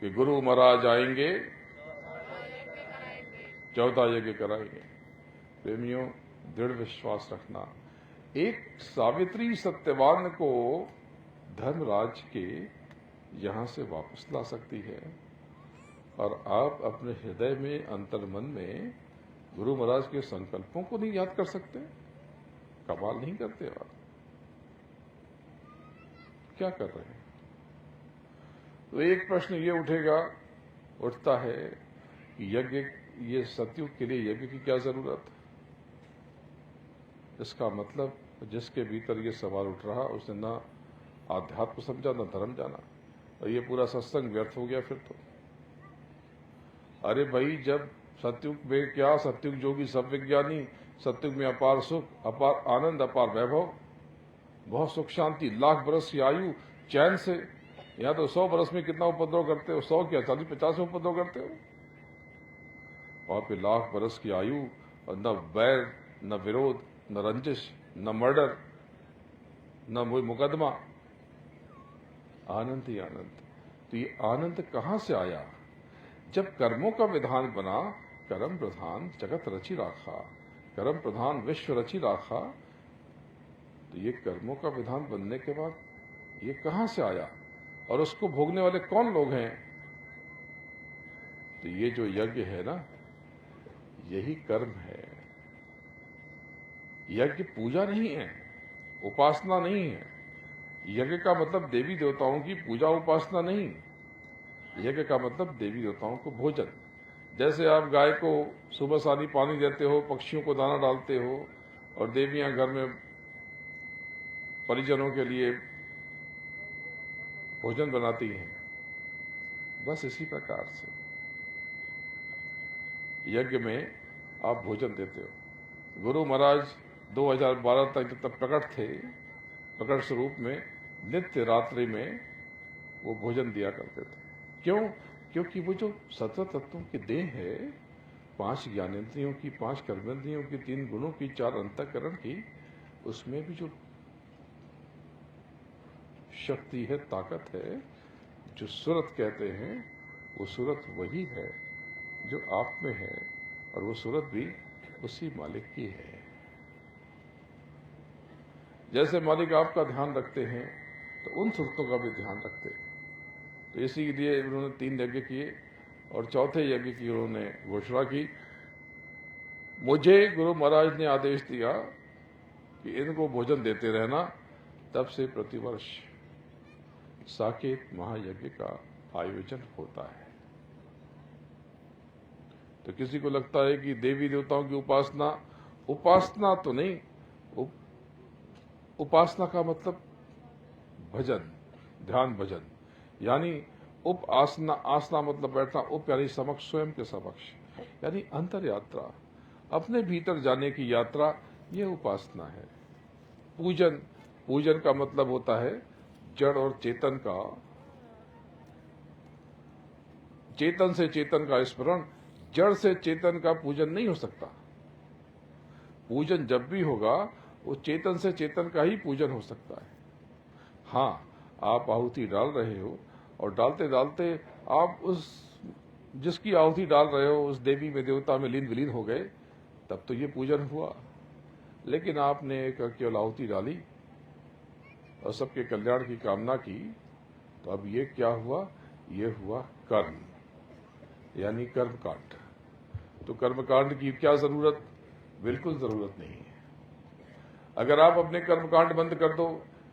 कि गुरु महाराज आएंगे, चौथा यज्ञ कराएंगे। प्रेमियों, दृढ़ विश्वास रखना। एक सावित्री सत्यवान को धर्मराज के यहां से वापस ला सकती है, और आप अपने हृदय में, अंतर्मन में गुरु महाराज के संकल्पों को नहीं याद कर सकते? कमाल नहीं करते आप? क्या कर रहे हैं? तो एक प्रश्न ये उठता है कि यज्ञ, ये सतयुग के लिए यज्ञ की क्या जरूरत है? इसका मतलब जिसके भीतर ये सवाल उठ रहा, उसने ना आध्यात्म समझा, ना धर्म जाना, और ये पूरा सत्संग व्यर्थ हो गया फिर तो। अरे भाई, जब सतयुग में क्या, सतयुग जोगी सब विज्ञानी, सतयुग में अपार सुख, अपार आनंद, अपार वैभव, बहुत सुख शांति, लाख बरस की आयु, चैन से यहाँ तो 100 बरस में कितना उपद्रव करते हो, 100 क्या 40-50 में उपद्रव करते हो। वहां पे लाख बरस की आयु और न वैर, न विरोध, न रंजिश, न मर्डर, न मुकदमा, आनंद ही आनंद। तो ये आनंद कहां से आया? जब कर्मों का विधान बना, कर्म प्रधान जगत रचि राखा, कर्म प्रधान विश्व रचि राखा। तो ये कर्मों का विधान बनने के बाद ये कहां से आया और उसको भोगने वाले कौन लोग हैं? तो ये जो यज्ञ है ना, यही कर्म है। यज्ञ पूजा नहीं है, उपासना नहीं है। यज्ञ का मतलब देवी देवताओं की पूजा उपासना नहीं। यज्ञ का मतलब देवी देवताओं को भोजन। जैसे आप गाय को सुबह सानी पानी देते हो, पक्षियों को दाना डालते हो और देवियां घर में परिजनों के लिए भोजन बनाती हैं, बस इसी प्रकार से यज्ञ में आप भोजन देते हो। गुरु महाराज 2012 तक जब तक प्रकट थे, प्रकट स्वरूप में नित्य रात्रि में वो भोजन दिया करते थे। क्यों? क्योंकि वो जो सत्व तत्वों की देह है, 5 ज्ञानेंद्रियों की, 5 कर्मेंद्रियों की, 3 गुणों की, 4 अंतःकरण की, उसमें भी जो शक्ति है, ताकत है, जो सूरत कहते हैं, वो सूरत वही है जो आप में है और वो सूरत भी उसी मालिक की है। जैसे मालिक आपका ध्यान रखते हैं तो उन सूरतों का भी ध्यान रखते हैं। तो इसी लिए उन्होंने 3 यज्ञ किए और चौथे यज्ञ की उन्होंने घोषणा की। मुझे गुरु महाराज ने आदेश दिया कि इनको भोजन देते रहना। तब से प्रतिवर्ष साकेत महायज्ञ का आयोजन होता है। तो किसी को लगता है कि देवी देवताओं की उपासना, उपासना तो नहीं, उपासना का मतलब भजन, ध्यान भजन, यानी उप आसना, आसना मतलब बैठना, उप यानी समक्ष, स्वयं के समक्ष, यानी अंतर यात्रा, अपने भीतर जाने की यात्रा, ये उपासना है। पूजन, पूजन का मतलब होता है जड़ और चेतन का, चेतन से चेतन का स्मरण। जड़ से चेतन का पूजन नहीं हो सकता। पूजन जब भी होगा वो चेतन से चेतन का ही पूजन हो सकता है। हाँ, आप आहुति डाल रहे हो और डालते डालते आप उस जिसकी आहुति डाल रहे हो उस देवी में, देवता में लीन विलीन हो गए, तब तो ये पूजन हुआ। लेकिन आपने एक केवल आहुति डाली और सबके कल्याण की कामना की, तो अब ये क्या हुआ? ये हुआ कर्म, यानी कर्मकांड। तो कर्मकांड की क्या जरूरत? बिल्कुल जरूरत नहीं है। अगर आप अपने कर्मकांड बंद कर दो,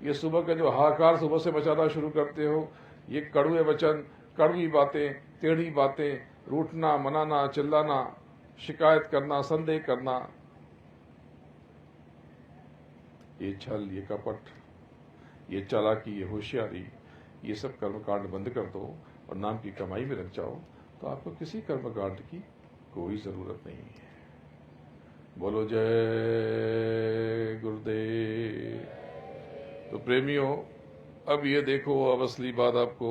ये सुबह का जो हाहाकार सुबह से मचाना शुरू करते हो, ये कड़वे वचन, कड़वी बातें, टेढ़ी बातें, रूठना, मनाना, चिल्लाना, शिकायत करना, संदेह करना, ये छल, ये कपट, ये चालाकी, ये होशियारी, ये सब कर्मकांड बंद कर दो और नाम की कमाई में लग जाओ, तो आपको किसी कर्मकांड की कोई जरूरत नहीं है। बोलो जय गुरुदेव। तो प्रेमियों, अब ये देखो, अब असली बात आपको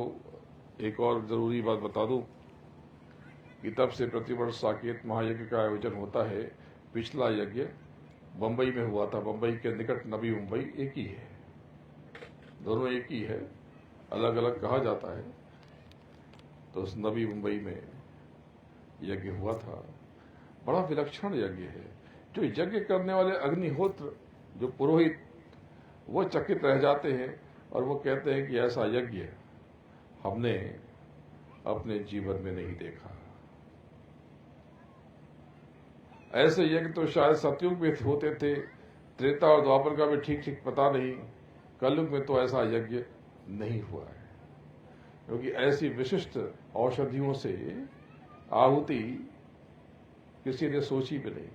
एक और जरूरी बात बता दूं कि तब से प्रतिवर्ष साकेत महायज्ञ का आयोजन होता है। पिछला यज्ञ बंबई में हुआ था, बंबई के निकट नवी मुंबई एक ही है, दोनों एक ही है, अलग अलग कहा जाता है। तो उस नवी मुंबई में यज्ञ हुआ था। बड़ा विलक्षण यज्ञ है। जो यज्ञ करने वाले अग्निहोत्र, जो पुरोहित, वो चकित रह जाते हैं और वो कहते हैं कि ऐसा यज्ञ हमने अपने जीवन में नहीं देखा। ऐसे यज्ञ तो शायद सतयुग में होते थे, त्रेता और द्वापर का भी ठीक ठीक पता नहीं, कलयुग में तो ऐसा यज्ञ नहीं हुआ है। क्योंकि ऐसी विशिष्ट औषधियों से आहुति किसी ने सोची भी नहीं।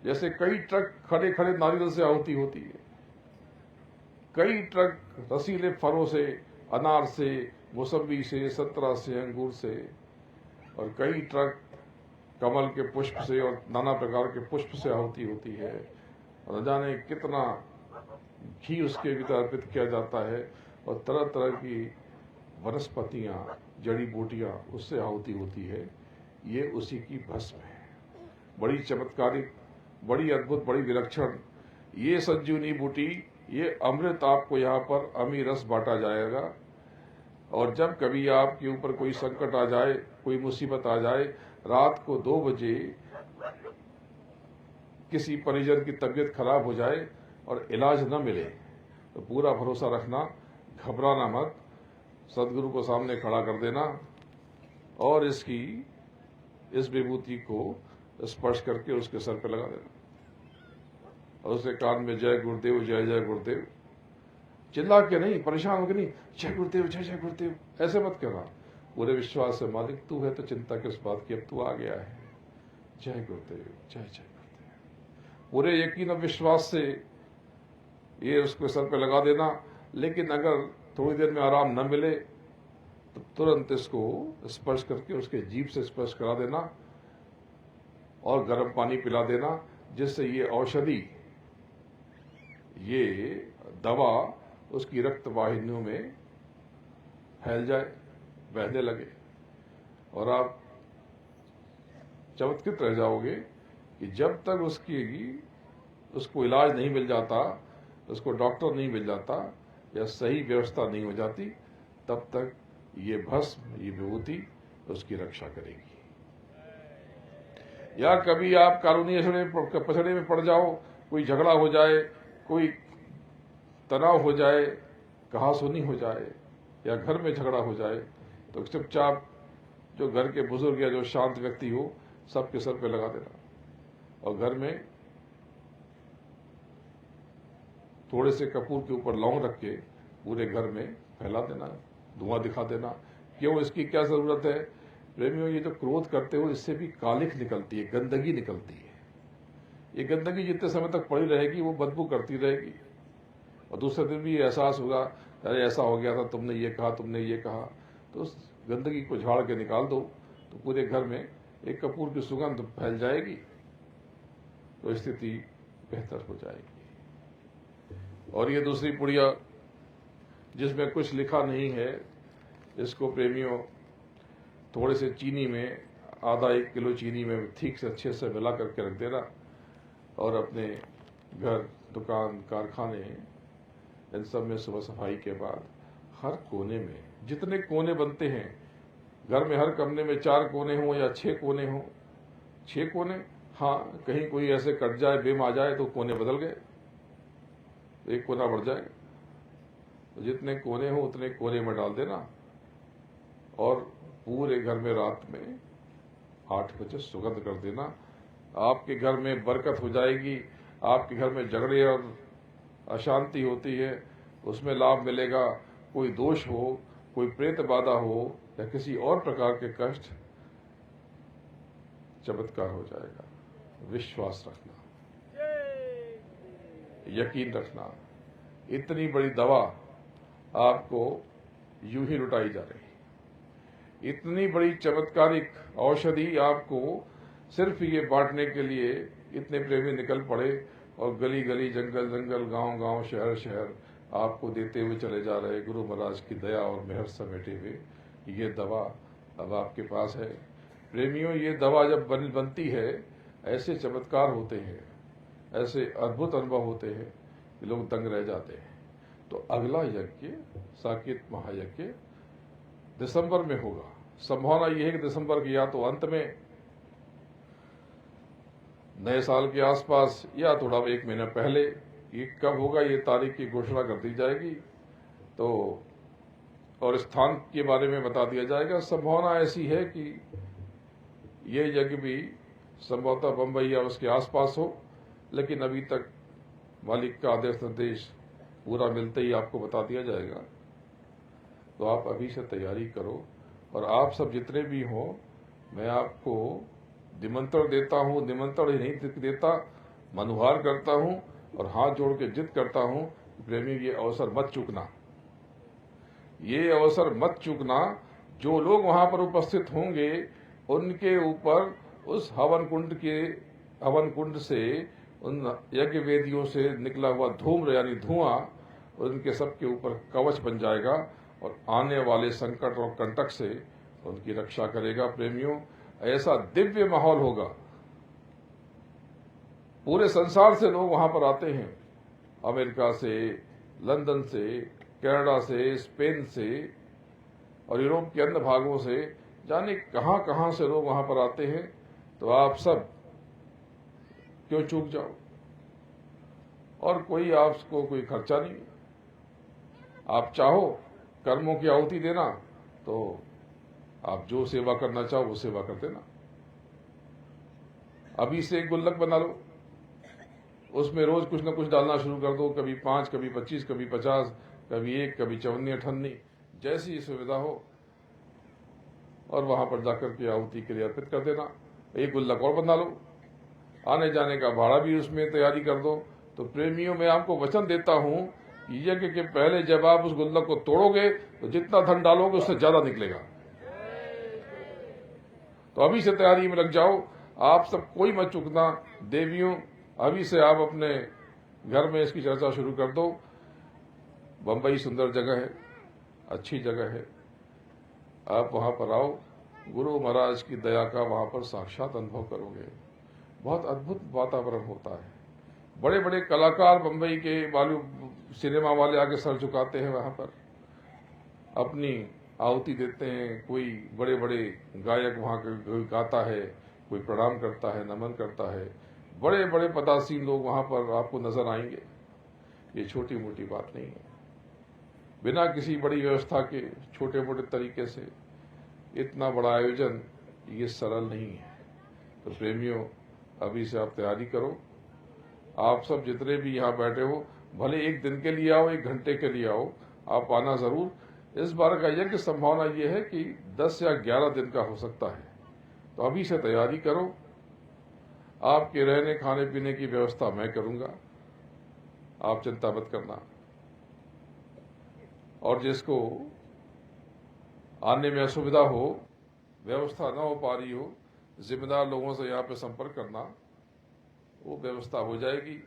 जैसे कई ट्रक खड़े खड़े नारियल से आहुति होती है, कई ट्रक रसीले फलों से, अनार से, मौसम्बी से, संतरा से, अंगूर से, और कई ट्रक कमल के पुष्प से और नाना प्रकार के पुष्प से आहुति होती है। और न जाने कितना घी उसके भीतर अर्पित किया जाता है और तरह तरह की वनस्पतियां, जड़ी बूटियां, उससे आहुति होती है, ये उसी की भस्म है। बड़ी चमत्कारिक, बड़ी अद्भुत, बड़ी विलक्षण ये संजीवनी बूटी, ये अमृत आपको यहाँ पर अमी रस बांटा जाएगा। और जब कभी आपके ऊपर कोई संकट आ जाए, कोई मुसीबत आ जाए, रात को 2 बजे किसी परिजन की तबीयत खराब हो जाए और इलाज न मिले, तो पूरा भरोसा रखना, घबराना मत, सदगुरु को सामने खड़ा कर देना और इस विभूति को स्पर्श करके उसके सर पे लगा देना और उसके कान में जय गुरुदेव, जय जय गुरुदेव, चिल्ला के नहीं, परेशान होकर नहीं, जय गुरुदेव, जय जय गुरुदेव, ऐसे मत कहना। पूरे विश्वास से, मालिक तू है तो चिंता किस बात की, अब तू आ गया है, जय गुरुदेव, जय जय गुरुदेव। पूरे यकीन और विश्वास से ये उसके सर पे लगा देना। लेकिन अगर थोड़ी देर में आराम न मिले तो तुरंत इसको स्पर्श करके उसके जीभ से स्पर्श करा देना और गर्म पानी पिला देना, जिससे ये औषधि, ये दवा उसकी रक्त वाहिनियों में फैल जाए, बहने लगे और आप चमत्कृत रह जाओगे कि जब तक उसको इलाज नहीं मिल जाता, उसको डॉक्टर नहीं मिल जाता या सही व्यवस्था नहीं हो जाती, तब तक ये भस्म, ये विभूति उसकी रक्षा करेगी। या कभी आप कानूनी पछड़े में पड़ जाओ, कोई झगड़ा हो जाए, कोई तनाव हो जाए, कहासुनी हो जाए या घर में झगड़ा हो जाए, तो चुपचाप जो घर के बुजुर्ग या जो शांत व्यक्ति हो, सबके सर पे लगा देना और घर में थोड़े से कपूर के ऊपर लौंग रख के पूरे घर में फैला देना, धुआं दिखा देना। क्यों, इसकी क्या जरूरत है प्रेमियों? ये जो क्रोध करते हो, इससे भी कालिख निकलती है, गंदगी निकलती है। ये गंदगी जितने समय तक पड़ी रहेगी वो बदबू करती रहेगी और दूसरे दिन भी एहसास होगा, अरे ऐसा हो गया था, तुमने ये कहा, तुमने ये कहा। तो उस गंदगी को झाड़ के निकाल दो तो पूरे घर में एक कपूर की सुगंध फैल जाएगी, तो स्थिति बेहतर हो जाएगी। और ये दूसरी पुड़िया जिसमें कुछ लिखा नहीं है, इसको प्रेमियों थोड़े से चीनी में, आधा 1 किलो चीनी में ठीक से अच्छे से मिला करके रख देना और अपने घर, दुकान, कारखाने, इन सब में सुबह सफाई के बाद हर कोने में, जितने कोने बनते हैं घर में, हर कमरे में 4 कोने हों या 6 कोने हों, 6 कोने, हाँ कहीं कोई ऐसे कट जाए, बेम आ जाए तो कोने बदल गए, 1 कोना बढ़ जाएगा। तो जितने कोने हो उतने कोने में डाल देना और पूरे घर में रात में 8 बजे सुगंध कर देना। आपके घर में बरकत हो जाएगी। आपके घर में झगड़े और अशांति होती है, उसमें लाभ मिलेगा। कोई दोष हो, कोई प्रेत बाधा हो या किसी और प्रकार के कष्ट, चमत्कार हो जाएगा। विश्वास रखना, यकीन रखना। इतनी बड़ी दवा आपको यूं ही लुटाई जा रही, इतनी बड़ी चमत्कारिक औषधि आपको सिर्फ ये बांटने के लिए इतने प्रेमी निकल पड़े और गली गली, जंगल जंगल, गांव गांव, शहर शहर आपको देते हुए चले जा रहे। गुरु महाराज की दया और मेहर समेटे हुए ये दवा अब आपके पास है। प्रेमियों, ये दवा जब बनती है, ऐसे चमत्कार होते हैं, ऐसे अद्भुत अनुभव होते हैं कि लोग दंग रह जाते हैं। तो अगला यज्ञ, साकेत महायज्ञ, दिसंबर में होगा। संभावना यह है कि दिसंबर के या तो अंत में, नए साल के आसपास, या थोड़ा 1 महीना पहले। ये कब होगा, ये तारीख की घोषणा कर दी जाएगी तो, और स्थान के बारे में बता दिया जाएगा। संभावना ऐसी है कि ये यज्ञ भी संभवतः बंबई या उसके आसपास हो, लेकिन अभी तक मालिक का आदेश निर्देश पूरा मिलते ही आपको बता दिया जाएगा। तो आप अभी से तैयारी करो। और आप सब जितने भी हो, मैं आपको निमंत्रण देता हूँ, निमंत्रण ही नहीं देता, मनुहार करता हूँ और हाथ जोड़ के जिद करता हूँ, प्रेमी ये अवसर मत चूकना, ये अवसर मत चूकना। जो लोग वहां पर उपस्थित होंगे उनके ऊपर उस हवन कुंड से, उन यज्ञ वेदियों से निकला हुआ धूम्र यानी धुआं, उनके सबके ऊपर कवच बन जाएगा और आने वाले संकट और कंटक से उनकी रक्षा करेगा। प्रेमियों, ऐसा दिव्य माहौल होगा, पूरे संसार से लोग वहां पर आते हैं, अमेरिका से, लंदन से, कनाडा से, स्पेन से और यूरोप के अन्य भागों से, जाने कहां कहां से लोग वहां पर आते हैं। तो आप सब क्यों चूक जाओ, और कोई आपको कोई खर्चा नहीं। आप चाहो कर्मों की आहुति देना तो आप जो सेवा करना चाहो वो सेवा कर देना। अभी से एक गुल्लक बना लो, उसमें रोज कुछ न कुछ डालना शुरू कर दो, कभी 5, कभी 25, कभी 50, कभी 1, कभी 54, 58, जैसी सुविधा हो, और वहां पर जाकर के आहुति के लिए अर्पित कर देना। एक गुल्लक और बना लो, आने जाने का भाड़ा भी उसमें तैयारी कर दो। तो प्रेमियों, मैं आपको वचन देता हूं, यज्ञ के पहले जब आप उस गुल्लक को तोड़ोगे तो जितना धन डालोगे उससे ज्यादा निकलेगा। तो अभी से तैयारी में लग जाओ, आप सब कोई मत चूकना। देवियों, अभी से आप अपने घर में इसकी चर्चा शुरू कर दो। बंबई सुंदर जगह है, अच्छी जगह है, आप वहां पर आओ, गुरु महाराज की दया का वहां पर साक्षात अनुभव करोगे। बहुत अद्भुत वातावरण होता है। बड़े बड़े कलाकार बंबई के सिनेमा वाले आके सर झुकाते हैं, वहां पर अपनी आहुति देते हैं। कोई बड़े बड़े गायक वहां कोई गाता है, कोई प्रणाम करता है, नमन करता है। बड़े बड़े पदासीन लोग वहां पर आपको नजर आएंगे। ये छोटी मोटी बात नहीं है। बिना किसी बड़ी व्यवस्था के छोटे मोटे तरीके से इतना बड़ा आयोजन ये सरल नहीं है। तो प्रेमियों, अभी से आप तैयारी करो। आप सब जितने भी यहाँ बैठे हो, भले एक दिन के लिए आओ, 1 घंटे के लिए आओ, आप आना जरूर। इस बार का यज्ञ संभावना ये है कि 10 या 11 दिन का हो सकता है। तो अभी से तैयारी करो। आपके रहने खाने पीने की व्यवस्था मैं करूंगा, आप चिंता मत करना। और जिसको आने में असुविधा हो, व्यवस्था न हो पा रही हो, जिम्मेदार लोगों से यहाँ पे संपर्क करना, वो व्यवस्था हो जाएगी।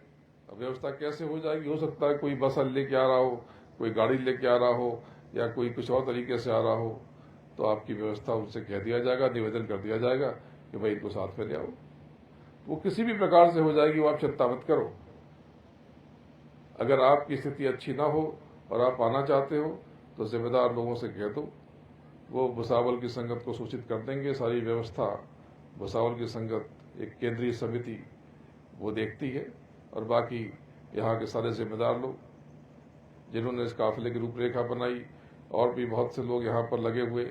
अब व्यवस्था कैसे हो जाएगी? हो सकता है कोई बस लेके आ रहा हो, कोई गाड़ी लेके आ रहा हो, या कोई कुछ और तरीके से आ रहा हो, तो आपकी व्यवस्था उनसे कह दिया जाएगा, निवेदन कर दिया जाएगा कि भाई इनको साथ में ले आओ। वो किसी भी प्रकार से हो जाएगी, वो आप चिंता मत करो। अगर आपकी स्थिति अच्छी ना हो और आप आना चाहते हो तो जिम्मेदार लोगों से कह दो, वो भुसावल की संगत को सूचित कर देंगे। सारी व्यवस्था भुसावल की संगत, एक केंद्रीय समिति, वो देखती है। और बाकी यहाँ के सारे जिम्मेदार लोग जिन्होंने इस काफिले की रूपरेखा बनाई, और भी बहुत से लोग यहाँ पर लगे हुए,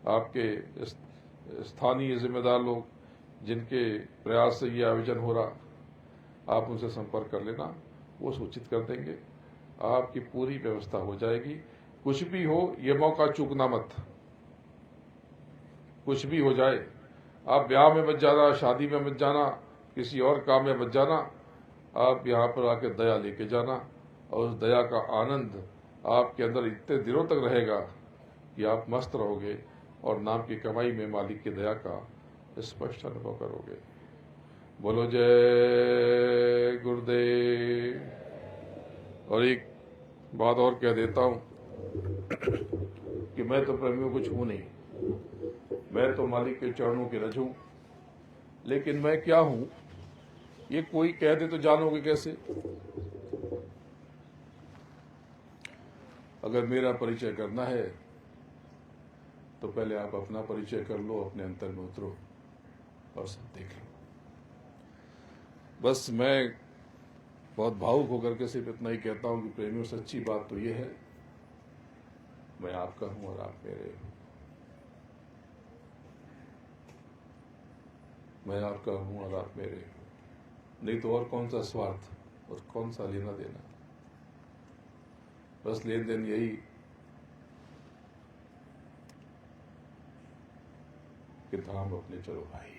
आपके स्थानीय जिम्मेदार लोग जिनके प्रयास से ये आयोजन हो रहा, आप उनसे संपर्क कर लेना, वो सूचित कर देंगे। आपकी पूरी व्यवस्था हो जाएगी। कुछ भी हो, ये मौका चूकना मत। कुछ भी हो जाए, आप ब्याह में मत जाना, शादी में मत जाना, किसी और काम में मत जाना। आप यहाँ पर आके दया लेके जाना, और उस दया का आनंद आपके अंदर इतने दिनों तक रहेगा कि आप मस्त रहोगे और नाम की कमाई में मालिक की दया का स्पष्ट अनुभव करोगे। बोलो जय गुरुदेव। और एक बात और कह देता हूं कि मैं तो प्रेमियों को छू नहीं, मैं तो मालिक के चरणों की रज हूं। लेकिन मैं क्या हूं, ये कोई कह दे तो जानोगे कैसे? अगर मेरा परिचय करना है तो पहले आप अपना परिचय कर लो, अपने अंतर में उतरो और सब देख लो। बस मैं बहुत भावुक होकर के सिर्फ इतना ही कहता हूं कि प्रेमियों, सच्ची बात तो ये है, मैं आपका हूं और आप मेरे हो। मैं आपका हूं और आप मेरे हो। नहीं तो और कौन सा स्वार्थ और कौन सा लेना देना? बस लेन देन यही कि धाम अपने चलो भाई,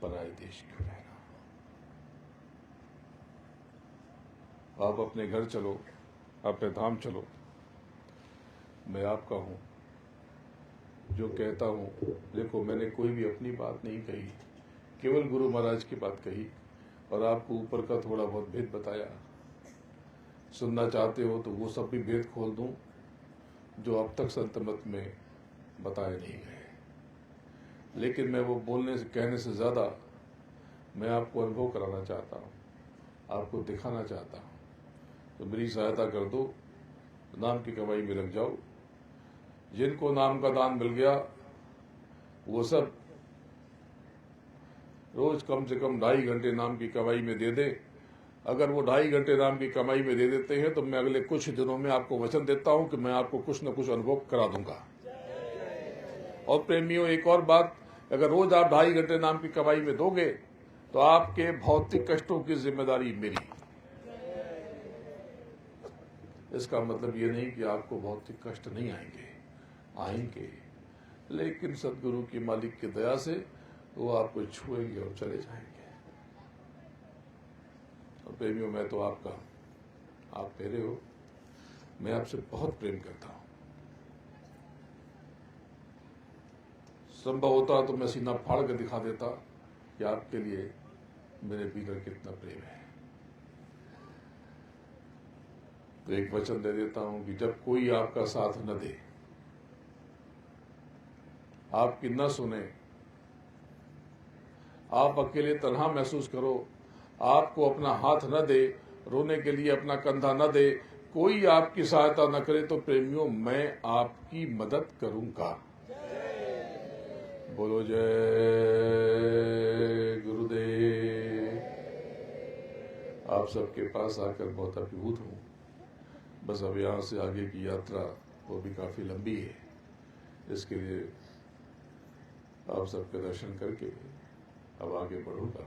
पराए देश क्यों रहना। आप अपने घर चलो, अपने धाम चलो। मैं आपका हूं। जो कहता हूं, देखो मैंने कोई भी अपनी बात नहीं कही, केवल गुरु महाराज की बात कही और आपको ऊपर का थोड़ा बहुत भेद बताया। सुनना चाहते हो तो वो सब भी भेद खोल दूं जो अब तक संत मत में बताए नहीं गए। लेकिन मैं वो बोलने से कहने से ज़्यादा मैं आपको अनुभव कराना चाहता हूँ, आपको दिखाना चाहता हूँ। तो मेरी सहायता कर दो, नाम की कमाई में लग जाओ। जिनको नाम का दान मिल गया वो सब रोज कम से कम 2.5 घंटे नाम की कमाई में दे दे। अगर वो 2.5 घंटे नाम की कमाई में दे देते हैं तो मैं अगले कुछ दिनों में आपको वचन देता हूं कि मैं आपको कुछ न कुछ अनुभव करा दूंगा। और प्रेमियों, एक और बात, अगर रोज आप 2.5 घंटे नाम की कमाई में दोगे तो आपके भौतिक कष्टों की जिम्मेदारी मेरी। इसका मतलब ये नहीं कि आपको भौतिक कष्ट नहीं आएंगे, लेकिन सदगुरु की मालिक की दया से वो आपको छुएंगे और चले जाएंगे। और प्रेमियों, मैं तो आपका, आप मेरे हो, मैं आपसे बहुत प्रेम करता हूं। संभव होता तो मैं सीना फाड़ कर दिखा देता कि आपके लिए मेरे भीतर कितना प्रेम है। तो एक वचन दे देता हूं कि जब कोई आपका साथ न दे, आपकी न सुने, आप अकेले तन्हा महसूस करो, आपको अपना हाथ न दे, रोने के लिए अपना कंधा न दे, कोई आपकी सहायता न करे, तो प्रेमियों मैं आपकी मदद करूंगा। बोलो जय गुरुदेव। आप सबके पास आकर बहुत अभिभूत हूं। बस अब यहाँ से आगे की यात्रा वो भी काफी लंबी है। इसके लिए आप सबके दर्शन करके अब आगे बढ़ूंगा।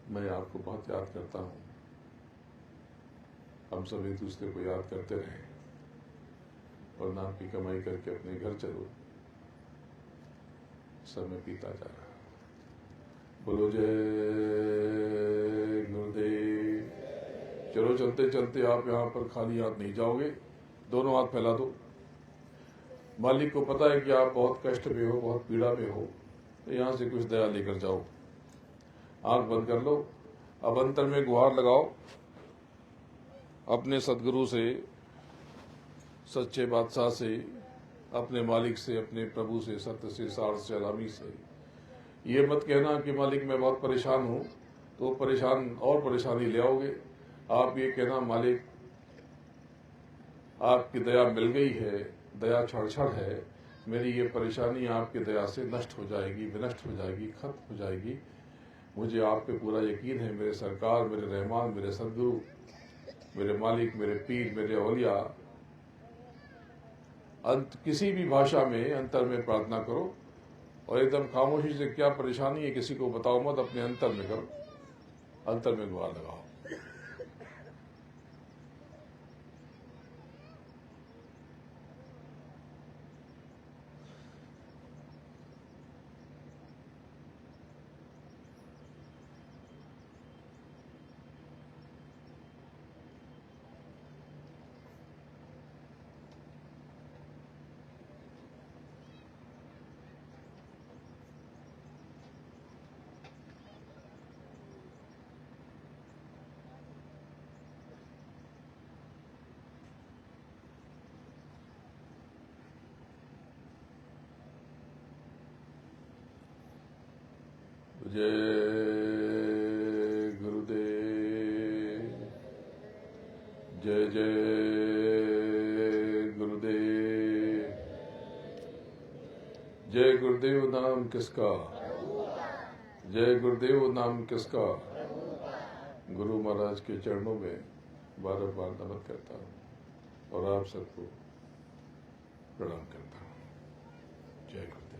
मैं आपको बहुत याद करता हूं। हम सब एक दूसरे को याद करते रहें और नाम की कमाई करके अपने घर चलो। समय बीता जा रहा। बोलो जय गुरुदेव। चलो चलते चलते आप यहाँ पर खाली हाथ नहीं जाओगे, दोनों हाथ फैला दो। मालिक को पता है कि आप बहुत कष्ट में हो, बहुत पीड़ा में हो, तो यहाँ से कुछ दया लेकर जाओ। आंख बंद कर लो, अब अंतर में गुहार लगाओ अपने सदगुरु से, सच्चे बादशाह से, अपने मालिक से, अपने प्रभु से, सत्य से, सार से, अलामी से। ये मत कहना कि मालिक मैं बहुत परेशान हूँ, तो परेशान और परेशानी ले आओगे। आप ये कहना, मालिक आपकी दया मिल गई है, दया क्षण है, मेरी ये परेशानी आपकी दया से नष्ट हो जाएगी, विनष्ट हो जाएगी, खत्म हो जाएगी। मुझे आप पे पूरा यकीन है मेरे सरकार, मेरे रहमान, मेरे सदगुरु, मेरे मालिक, मेरे पीर, मेरे औलिया। अंत किसी भी भाषा में अंतर में प्रार्थना करो और एकदम खामोशी से क्या परेशानी है किसी को बताओ मत, अपने अंतर में करो, अंतर में गुहार लगाओ। जय गुरुदेव। जय जय गुरुदेव। जय गुरुदेव नाम किसका? जय गुरुदेव नाम किसका? गुरु महाराज के चरणों में बार बार नमन करता हूँ और आप सबको प्रणाम करता हूँ। जय गुरुदेव।